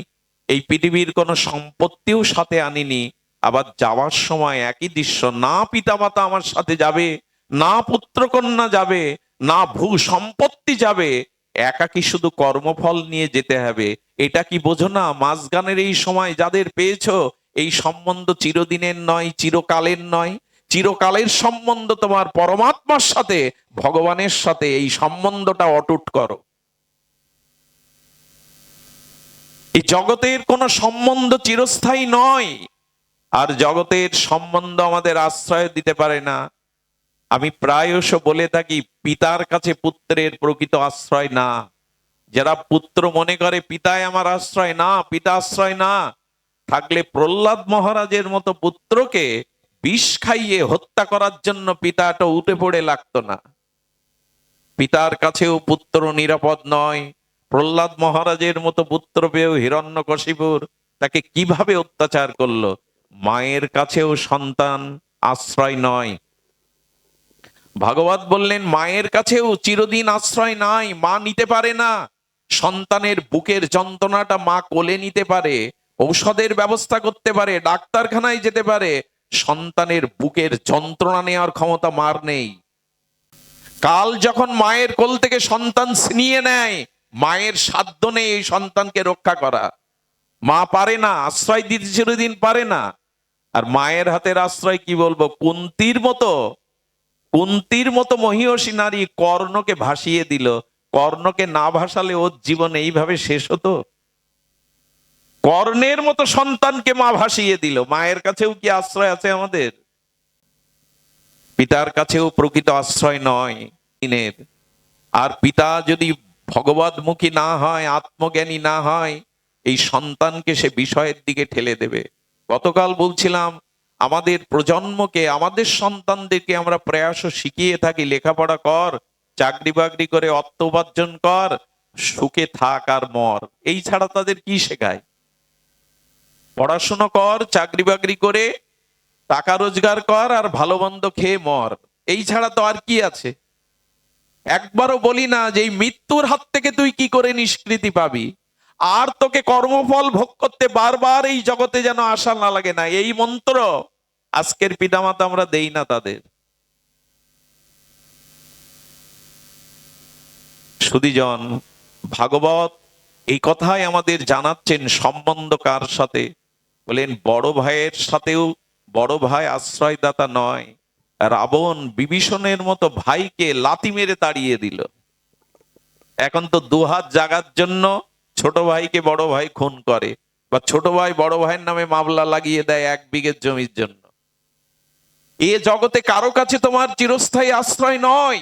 এই পৃথিবীর কোনো সম্পত্তিও সাথে আনিনি। আবার যাওয়ার সময় একই দৃশ্য, না পিতামাতা আমার সাথে যাবে, না পুত্রকন্যা যাবে, না ভূ সম্পত্তি যাবে, একাকী শুধু কর্মফল নিয়ে যেতে হবে, এটা কি বোঝো না? মাঝগানের এই সময় যাদের পেয়েছো, এই সম্বন্ধ চিরদিনের নয়, চিরকালের নয়। চিরকালের সম্বন্ধ তোমার পরমাত্মার সাথে, ভগবানের সাথে। এই সম্বন্ধটা অটুট করো। এই জগতের কোন সম্বন্ধ চিরস্থায়ী নয়, আর জগতের সম্বন্ধ আমাদের আশ্রয় দিতে পারে না। আমি প্রায়শ বলে থাকি, পিতার কাছে পুত্রের প্রকৃত আশ্রয় না। যারা পুত্র মনে করে পিতাই আমার আশ্রয়, না, পিতা আশ্রয় না। থাকলে প্রহ্লাদ মহারাজের মতো পুত্রকে বিষ খাইয়ে হত্যা করার জন্য পিতাটা উঠে পড়ে লাগতো না। পিতার কাছেও পুত্র নিরাপদ নয়। প্রহ্লাদ মহারাজের মতো পুত্র পেয়েও হিরণ্যকশিপুর তাকে কিভাবে অত্যাচার করলো। মায়ের কাছেও সন্তান আশ্রয় নয়। ভাগবত বললেন, মায়ের কাছেও চিরদিন আশ্রয় নাই, মা নিতে পারে না। সন্তানের বুকের যন্ত্রণাটা মা কোলে নিতে পারে, ঔষধের ব্যবস্থা করতে পারে, ডাক্তারখানায় যেতে পারে। সন্তানের বুকের যন্ত্রণা নেওয়ার ক্ষমতা মার নেই। কাল যখন মায়ের কোল থেকে সন্তান ছিনিয়ে নেয়, মায়ের সাধ্য নেই এই সন্তানকে রক্ষা করা। মা পারে না, আশ্রয় দিতে চিরদিন পারে না। আর মায়ের হাতের আশ্রয় কি বলবো, কুন্তির মতো মহিষী নারী কর্ণকে ভাসিয়ে দিল। কর্ণকে না ভাসালে ওর জীবন এইভাবে শেষ হতো? কর্ণের মতো সন্তানকে মা ভাসিয়ে দিল। মায়ের কাছেও কি আশ্রয় আছে আমাদের? পিতার কাছেও প্রকৃত আশ্রয় নয় দিনের। আর পিতা যদি ভগবতমুখী না হয়, আত্মজ্ঞানী না হয়, এই সন্তানকে সে বিষয়ের দিকে ঠেলে দেবে। গতকাল বলছিলাম, আমাদের প্রজন্মকে, আমাদের সন্তানদেরকে আমরা প্রয়াস শিখিয়ে থাকি, লেখাপড়া কর, চাকরি বাকরি করে অর্থ উপার্জন কর, সুখে থাক আর মর। এই ছাড়া তাদের কি শেখায়? পড়াশোনা কর, চাকরি বাকরি করে টাকা রোজগার কর, আর ভালো মন্দ খেয়ে মর। এই ছাড়া তো আর কি আছে? একবারও বলি না যে এই মৃত্যুর হাত থেকে তুই কি করে নিষ্কৃতি পাবি, আর তোকে কর্মফল ভোগ করতে বারবার এই জগতে যেন আসা না লাগে। না, এই মন্ত্র আজকের পিতামাতা আমরা দেই না তাদের। সুধীজন, ভাগবত এই কথাই আমাদের জানাচ্ছেন। সম্বন্ধ কার সাথে? বলেন, বড় ভাইয়ের সাথেও বড় ভাই আশ্রয়দাতা নয়। রাবণ বিভীষণের মতো ভাইকে লাথি মেরে তাড়িয়ে দিল। এখন তো দুহাত জাগার জন্য ছোট ভাইকে বড় ভাই খুন করে, বা ছোট ভাই বড় ভাইয়ের নামে মামলা লাগিয়ে দেয় 1 বিঘে জমির জন্য। এ জগতে কারো কাছে তোমার চিরস্থায়ী আশ্রয় নয়।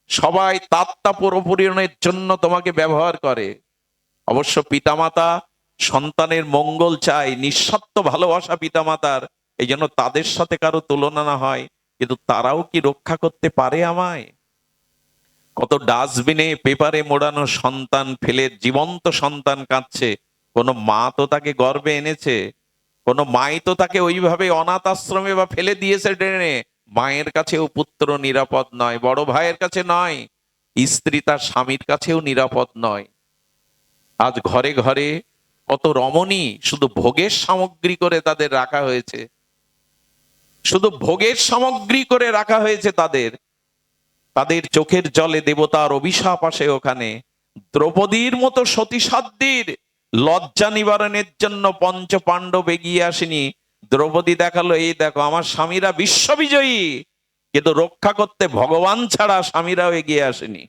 সবাই তাত্তা পূরণের জন্য তোমাকে ব্যবহার করে। অবশ্য পিতামাতা সন্তানের মঙ্গল চায়, নিঃস্বার্থ ভালোবাসা পিতামাতার, এই জন্য তাদের সাথে কারো তুলনা না হয়। কিন্তু তারাও কি রক্ষা করতে পারে আমায়? কত ডাস্টবিনে পেপারে মোড়ানো সন্তান ফেলে জীবন্ত সন্তান কাঁদছে। কোনো মা তো তাকে গর্বে এনেছে, কোনো মাই তো তাকে ওইভাবে অনাথ আশ্রমে বা ফেলে দিয়েছে ট্রেনে। মায়ের কাছেও পুত্র নিরাপদ নয়, বড় ভাইয়ের কাছে নয়, স্ত্রী তার স্বামীর কাছেও নিরাপদ নয়। আজ ঘরে ঘরে কত রমণী শুধু ভোগের সামগ্রী করে তাদের রাখা হয়েছে, শুধু ভোগের সামগ্রী করে রাখা হয়েছে তাদের। তাদের চোখের জলে দেবতার অভিশাপ আসে ওখানে। দ্রৌপদীর মতো সতীসাধ্যের লজ্জা নিবারণের জন্য পঞ্চ পাণ্ডব এগিয়ে আসেনি। দ্রৌপদী দেখালো, এই দেখো আমার স্বামীরা বিশ্ববিজয়ী, কিন্তু রক্ষা করতে ভগবান ছাড়া স্বামীরাও এগিয়ে আসেনি।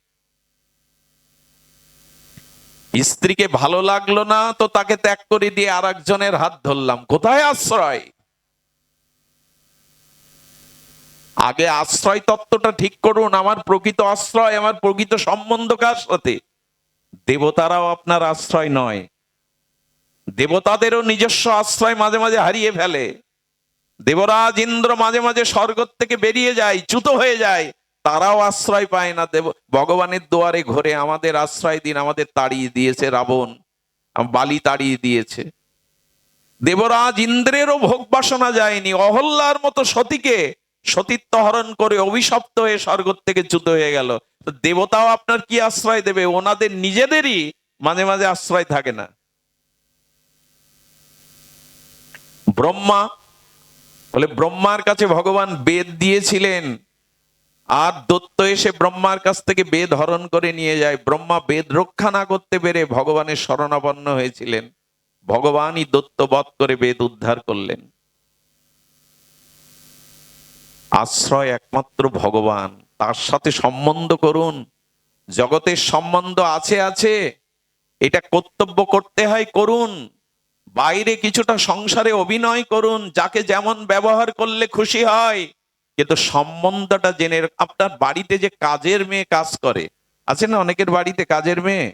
স্ত্রীকে ভালো লাগলো না তো তাকে ত্যাগ করে দিয়ে আর একজনের হাত ধরলাম, কোথায় আশ্রয়? আগে আশ্রয় তত্ত্বটা ঠিক করুন। আমার প্রকৃত আশ্রয়, আমার প্রকৃত সম্বন্ধ কার সাথে? দেবতারাও আপনার আশ্রয় নয়। দেবতাদেরও নিজস্ব আশ্রয় মাঝে মাঝে হারিয়ে ফেলে। দেবরাজ ইন্দ্র মাঝে মাঝে স্বর্গ থেকে বেরিয়ে যায়, চ্যুত হয়ে যায়, তারাও আশ্রয় পায় না। ভগবানের দুয়ারে ঘরে আমাদের আশ্রয় দিন, আমাদের তাড়িয়ে দিয়েছে রাবণ, বালি তাড়িয়ে দিয়েছে। দেবরাজ ইন্দ্রেরও ভোগ বাসনা যায়নি, অহল্যার মতো সতীকে সতীত্ব হরণ করে অভিশপ্ত হয়ে স্বর্গ থেকে চ্যুত হয়ে গেল। দেবতাও আপনার কি আশ্রয় দেবে? ওনাদের নিজেদেরই মাঝে মাঝে আশ্রয় থাকে না। ব্রহ্মা বলে, ব্রহ্মার কাছে ভগবান বেদ দিয়েছিলেন, আর দৈত্য এসে ব্রহ্মার কাছ থেকে বেদ হরণ করে নিয়ে যায়। ব্রহ্মা বেদ রক্ষা না করতে পেরে ভগবানের শরণাপন্ন হয়েছিলেন, ভগবানই দৈত্য বধ করে বেদ উদ্ধার করলেন। আশ্রয় একমাত্র ভগবান, তার সাথে সম্বন্ধ করুন। জগতের সম্বন্ধ আছে আছে, এটা কর্তব্য করতে হয় করুন, বাইরে কিছুটা সংসারে অভিনয় করুন, যাকে যেমন ব্যবহার করলে খুশি হয়, কিন্তু সম্বন্ধটা জেনে। আপনার বাড়িতে যে কাজের মেয়ে কাজ করে, আছে না অনেকের বাড়িতে কাজের মেয়ে,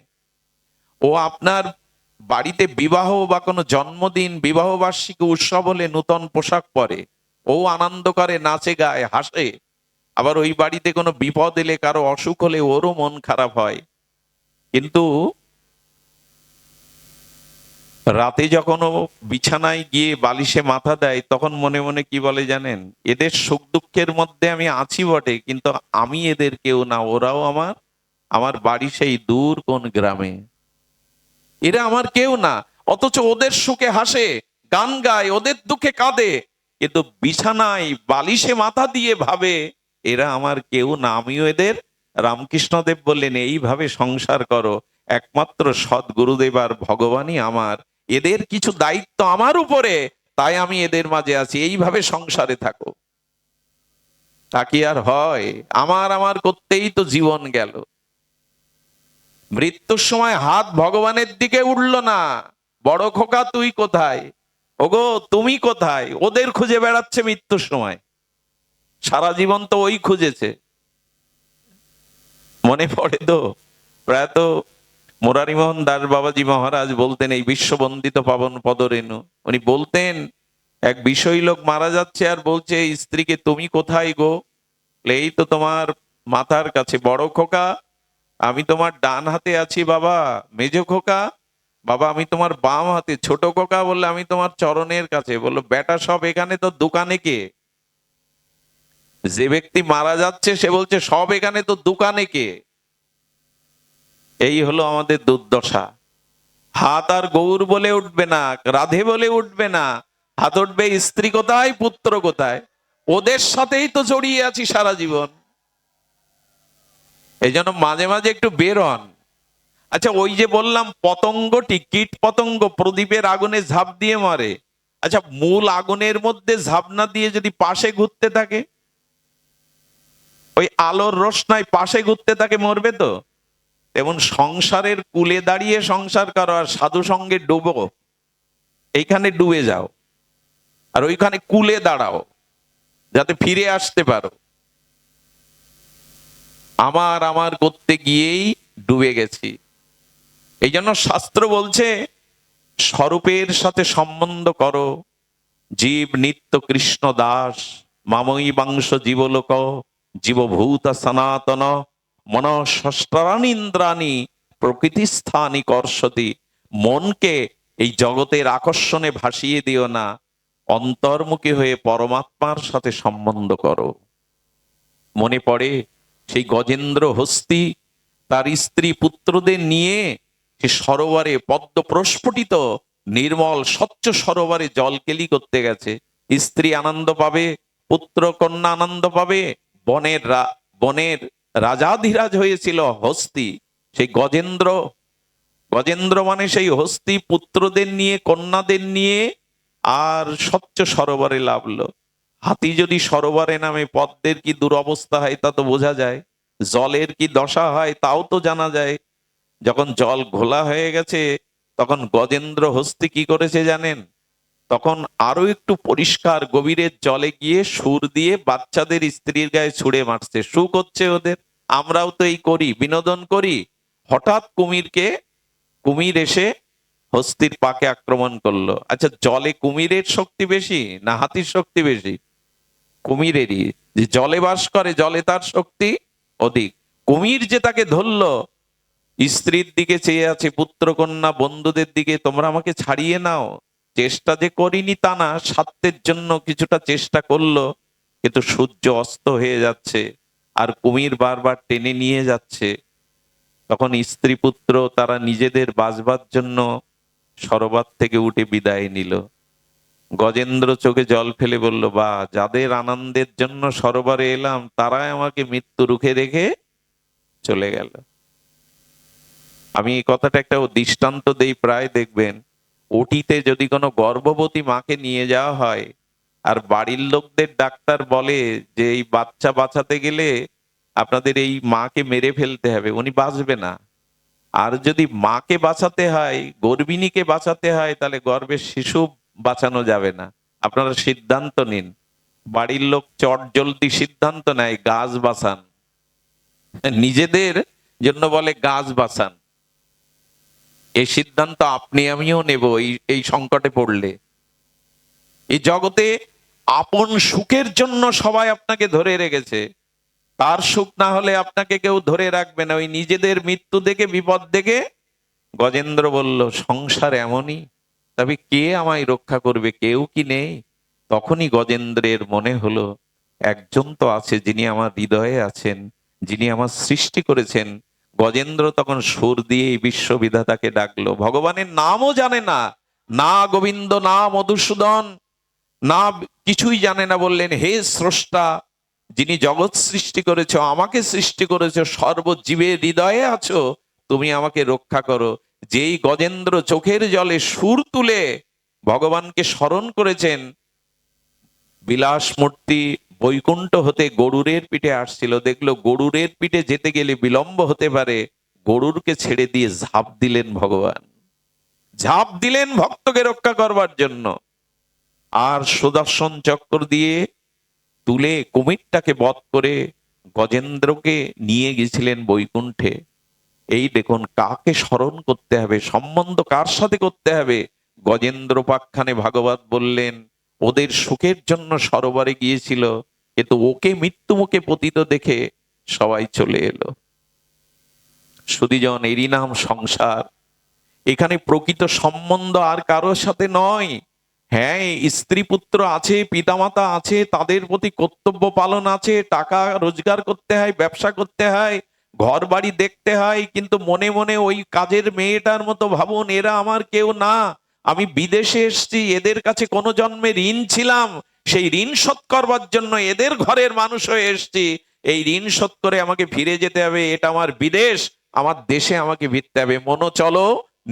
ও আপনার বাড়িতে বিবাহ বা কোনো জন্মদিন, বিবাহ বার্ষিকী উৎসব হলে নূতন পোশাক পরে, ও আনন্দ করে, নাচে গায় হাসে। আবার ওই বাড়িতে কোনো বিপদ এলে, কারো অসুখ হলে ওরও মন খারাপ হয়। কিন্তু রাতে যখন ও বিছানায় গিয়ে বালিশে মাথা দেয়, তখন মনে মনে কি বলে জানেন? এদের সুখ দুঃখের মধ্যে আমি আছি বটে, কিন্তু আমি এদের কেউ না, ওরাও আমার, আমার বাড়ি সেই দূর কোন গ্রামে, এরা আমার কেউ না। অথচ ওদের সুখে হাসে, গান গায়, ওদের দুঃখে কাঁদে, কিন্তু বিছানায় বালিশে মাথা দিয়ে ভাবে এরা আমার কেউ না, আমিও এদের। রামকৃষ্ণদেব বললেন, এইভাবে সংসার করো, একমাত্র সৎ গুরুদেব আর ভগবানই আমার, এদের কিছু দায়িত্ব আমার উপরে, তাই আমি এদের মাঝে আছি, এইভাবে সংসারে থাকো। তা কি আর হয়? আমার আমার করতেই তো জীবন গেল। মৃত্যুর সময় হাত ভগবানের দিকে উঠল না, বড় খোকা তুই কোথায়, ওগো তুমি কোথায়, ওদের খুঁজে বেড়াচ্ছে মৃত্যুর সময়। সারা জীবন তো ওই খুঁজেছে। মনে পড়ে তো প্রয়াত মুরারিমোহন দাস বাবাজি মহারাজ বলতেন, এই বিশ্ববন্দিত পাবন পদরেণু, উনি বলতেন, এক বিষয়ী লোক মারা যাচ্ছে আর বলছে স্ত্রীকে, তুমি কোথায় গো? এই তো তোমার মাথার কাছে। বড় খোকা, আমি তোমার ডান হাতে আছি বাবা। মেজ খোকা, বাবা আমি তোমার বাম হাতে। ছোট খোকা বললে, আমি তোমার চরণের কাছে। বললো, বেটা সব এখানে, তো দোকানে কে? যে ব্যক্তি মারা যাচ্ছে সে বলছে, সব এখানে, তো দোকানে কে? এই হলো আমাদের দুর্দশা। হাত আর গৌর বলে উঠবে না, রাধে বলে উঠবে না, হাত উঠবে স্ত্রী কোথায়, পুত্র কোথায়, ওদের সাথেই তো জড়িয়ে আছি সারা জীবন। এই জন্য মাঝে মাঝে একটু বের হন। আচ্ছা, ওই যে বললাম পতঙ্গটি, কীট পতঙ্গ প্রদীপের আগুনে ঝাঁপ দিয়ে মরে। আচ্ছা, মূল আগুনের মধ্যে ঝাঁপ না দিয়ে যদি পাশে ঘুরতে থাকে, ওই আলোর রোশনায় পাশে ঘুরতে থাকে, মরবে তো। এবং সংসারের কূলে দাঁড়িয়ে সংসার করো, আর সাধু সঙ্গে ডুবো, এইখানে ডুবে যাও, আর ওইখানে কূলে দাঁড়াও, যাতে ফিরে আসতে পারো। আমার আমার করতে গিয়েই ডুবে গেছি। এই জন্য শাস্ত্র বলছে, স্বরূপের সাথে সম্বন্ধ করো। জীব নিত্য কৃষ্ণ দাস, মাময়ী বাংশ জীবলোক, জীবভূত সনাতন, মনঃষ্টানি ইন্দ্রাণী প্রকৃতি স্থানী কর্ষতি। মনকে এই জগতের আকর্ষণে ভাসিয়ে দিও না, অন্তর্মুখী হয়ে পরমাত্মার সাথে সম্বন্ধ করো। মনে পড়ে সেই গজেন্দ্র হস্তি তার স্ত্রী পুত্রদের নিয়ে সে সরোবরে, পদ্ম প্রস্ফুটিত নির্মল স্বচ্ছ সরোবরে জল কেলি করতে গেছে। স্ত্রী আনন্দ পাবে, পুত্র কন্যা আনন্দ পাবে। বনের রাজাধিরাজ হয়েছিল হস্তি, সেই গজেন্দ্র, গজেন্দ্র মানে সেই হস্তি পুত্রদের নিয়ে, কন্যাদের নিয়ে আর স্বচ্ছ সরোবরে লাভলো। হাতি যদি সরোবরে নামে, পদ্মের কি দুরবস্থা হয় তা তো বোঝা যায়, জলের কি দশা হয় তাও তো জানা যায়। যখন জল ঘোলা হয়ে গেছে, তখন গজেন্দ্র হস্তি কি করেছে জানেন? তখন আরো একটু পরিষ্কার গভীরের জলে গিয়ে সুর দিয়ে বাচ্চাদের স্ত্রীর গায়ে ছুঁড়ে মারছে। সুখ হচ্ছে ওদের। আমরাও তো এই করি, বিনোদন করি। হঠাৎ কুমির এসে হস্তির পাকে আক্রমণ করলো। আচ্ছা, জলে কুমিরের শক্তি বেশি না হাতির শক্তি বেশি? কুমিরেরই। যে জলে বাস করে, জলে তার শক্তি অধিক। কুমির যে তাকে ধরলো, স্ত্রীর দিকে চেয়ে আছে, পুত্র কন্যা বন্ধুদের দিকে, তোমরা আমাকে ছাড়িয়ে নাও। চেষ্টা যে করিনি তা না, স্বার্থের জন্য কিছুটা চেষ্টা করলো, কিন্তু সূর্য অস্ত হয়ে যাচ্ছে আর কুমির বারবার টেনে নিয়ে যাচ্ছে। তখন স্ত্রী পুত্র তারা নিজেদের বাঁচবার জন্য সরোবর থেকে উঠে বিদায় নিল। গজেন্দ্র চোখে জল ফেলে বলল, বা যাদের আনন্দের জন্য সরোবরে এলাম তারাই আমাকে মৃত্যু রুখে রেখে চলে গেল। আমি এই কথাটা একটা দৃষ্টান্ত দেই, প্রায় দেখবেন ওটিতে যদি কোনো গর্ভবতী মাকে নিয়ে যাওয়া হয় আর বাড়ির লোকদের ডাক্তার বলে যে এই বাচ্চা বাঁচাতে গেলে আপনাদের এই মাকে মেরে ফেলতে হবে, উনি বাঁচবে না। আর যদি মাকে বাঁচাতে হয়, গর্ভিণীকে বাঁচাতে হয়, তাহলে গর্ভের শিশু বাঁচানো যাবে না। আপনারা সিদ্ধান্ত নিন। বাড়ির লোক চট জলদি সিদ্ধান্ত নেয় গাছ বাঁচান, নিজেদের জন্য বলে গাছ বাঁচান। এই সিদ্ধান্ত আপনি আমিও নেব এই সংকটে পড়লে। এই জগতে আপন সুখের জন্য সবাই আপনাকে ধরে রেখেছে, তার সুখ না হলে আপনাকে কেউ ধরে রাখবে না। ওই নিজেদের মৃত্যু দেখে, বিপদ দেখে গজেন্দ্র বলল, সংসার এমনই, তবে কে আমায় রক্ষা করবে? কেউ কি নেই? তখনই গজেন্দ্রের মনে হলো একজন তো আছে, যিনি আমার হৃদয়ে আছেন, যিনি আমার সৃষ্টি করেছেন। গজেন্দ্র তখন সুর দিয়ে এই বিশ্ববিধাতাকে ডাকলো, ভগবানের নামও জানে না, না গোবিন্দ, না মধুসূদন, না কিছুই জানে না। বললেন, হে স্রষ্টা, যিনি জগৎ সৃষ্টি করেছ, আমাকে সৃষ্টি করেছ, সর্বজীবের হৃদয়ে আছো, তুমি আমাকে রক্ষা করো। যেই গজেন্দ্র চোখের জলে সুর তুলে ভগবানকে স্মরণ করেছেন, বিলাস মূর্তি বৈকুণ্ঠ হতে গরুরের পিঠে আসছিল, দেখলো গরুরের পিঠে যেতে গেলে বিলম্ব হতে পারে, গরুরকে ছেড়ে দিয়ে ঝাঁপ দিলেন ভগবান, ঝাঁপ দিলেন ভক্তকে রক্ষা করবার জন্য। আর সুদর্শন চক্র দিয়ে তুলে কুমিরটাকে বধ করে গজেন্দ্রকে নিয়ে গেছিলেন বৈকুণ্ঠে। এই দেখুন কাকে স্মরণ করতে হবে, সম্বন্ধ কার সাথে করতে হবে। গজেন্দ্র পাখ্যানে ভাগবত বললেন, ওদের সুখের জন্য সরোবরে গিয়েছিল, কিন্তু ওকে মৃত্যুমুখে পতিত দেখে সবাই চলে এলো। সুধীজন, এরই নাম সংসার। এখানে প্রকৃত সম্বন্ধ আর কারোর সাথে নয়। হ্যাঁ, স্ত্রী পুত্র আছে, পিতামাতা আছে, তাদের প্রতি কর্তব্য পালন আছে, টাকা রোজগার করতে হয়, ব্যবসা করতে হয়, ঘর বাড়ি দেখতে হয়, কিন্তু মনে মনে ওই কাজের মেয়েটার মতো ভাবুন, এরা আমার কেউ না, আমি বিদেশে এসেছি, এদের কাছে কোনো জন্মে ঋণ ছিলাম, সেই ঋণ শোধ করবার জন্য এদের ঘরের মানুষ হয়ে এসেছি, এই ঋণ শোধ করে আমাকে ফিরে যেতে হবে, এটা আমার বিদেশ, আমার দেশে আমাকে ফিরতে হবে। মনো চলো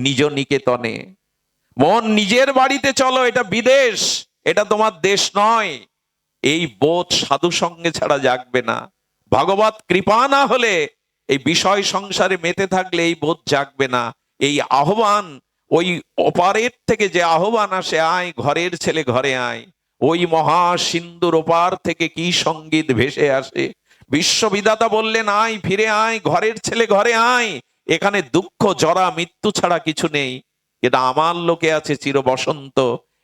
নিজ নিকেতনে, মন নিজের বাড়িতে চলো, এটা বিদেশ, এটা তোমার দেশ নয়। এই বোধ সাধু সঙ্গে ছাড়া জাগবে না। ভগবত কৃপা না হলে, এই বিষয় সংসারে মেতে থাকলে এই বোধ জাগবে না। এই আহ্বান, ওই ওপারের থেকে যে আহ্বান আসে, আয় ঘরের ছেলে ঘরে আয়, ওই মহা সিন্ধুর ওপার থেকে কি সঙ্গীত ভেসে আসে। বিশ্ববিধাতা বললেন, আয় ফিরে আয়, ঘরের ছেলে ঘরে আয়, এখানে দুঃখ জরা মৃত্যু ছাড়া কিছু নেই। এটা আমার লোকে আছে চির বসন্ত,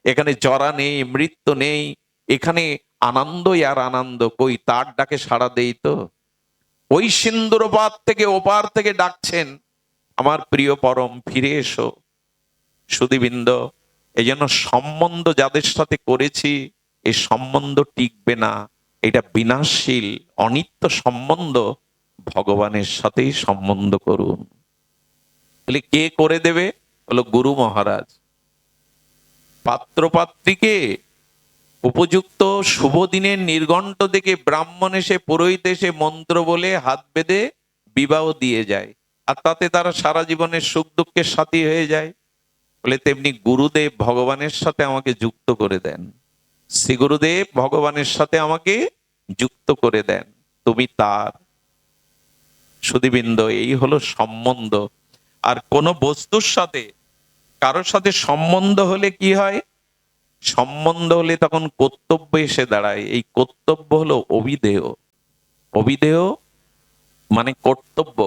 এখানে জরা নেই, মৃত্যু নেই, এখানে আনন্দই আর আনন্দ। কই তার ডাকে সাড়া দেই তো? ওই সিন্দুরপাত থেকে ওপার থেকে ডাকছেন, আমার প্রিয় পরম ফিরে এসো। সুধীবৃন্দ, এই জন্য সম্বন্ধ যাদের সাথে করেছি, এই সম্বন্ধ টিকবে না, এটা বিনাশশীল অনিত্য সম্বন্ধ। ভগবানের সাথেই সম্বন্ধ করুন। তাহলে কে করে দেবে? হলো গুরু মহারাজ। পাত্রপাত্রীকে উপযুক্ত শুভ দিনের নির্ঘণ্ট দেখে ব্রাহ্মণ এসে, পুরোহিত এসে মন্ত্র বলে হাত বেঁধে বিবাহ দিয়ে যায়, আর তাতে তারা সারা জীবনের সুখ দুঃখের সাথী হয়ে যায়। বলে তেমনি গুরুদেব ভগবানের সাথে আমাকে যুক্ত করে দেন, শ্রী গুরুদেব ভগবানের সাথে আমাকে যুক্ত করে দেন, তুমি তার। সুধীবৃন্দ, এই হলো সম্বন্ধ। আর কোন বস্তুর সাথে, কারোর সাথে সম্বন্ধ হলে কি হয়? সম্বন্ধ হলে তখন কর্তব্য এসে দাঁড়ায়। এই কর্তব্য হলো অভিধেয়। অভিধেয় মানে কর্তব্য।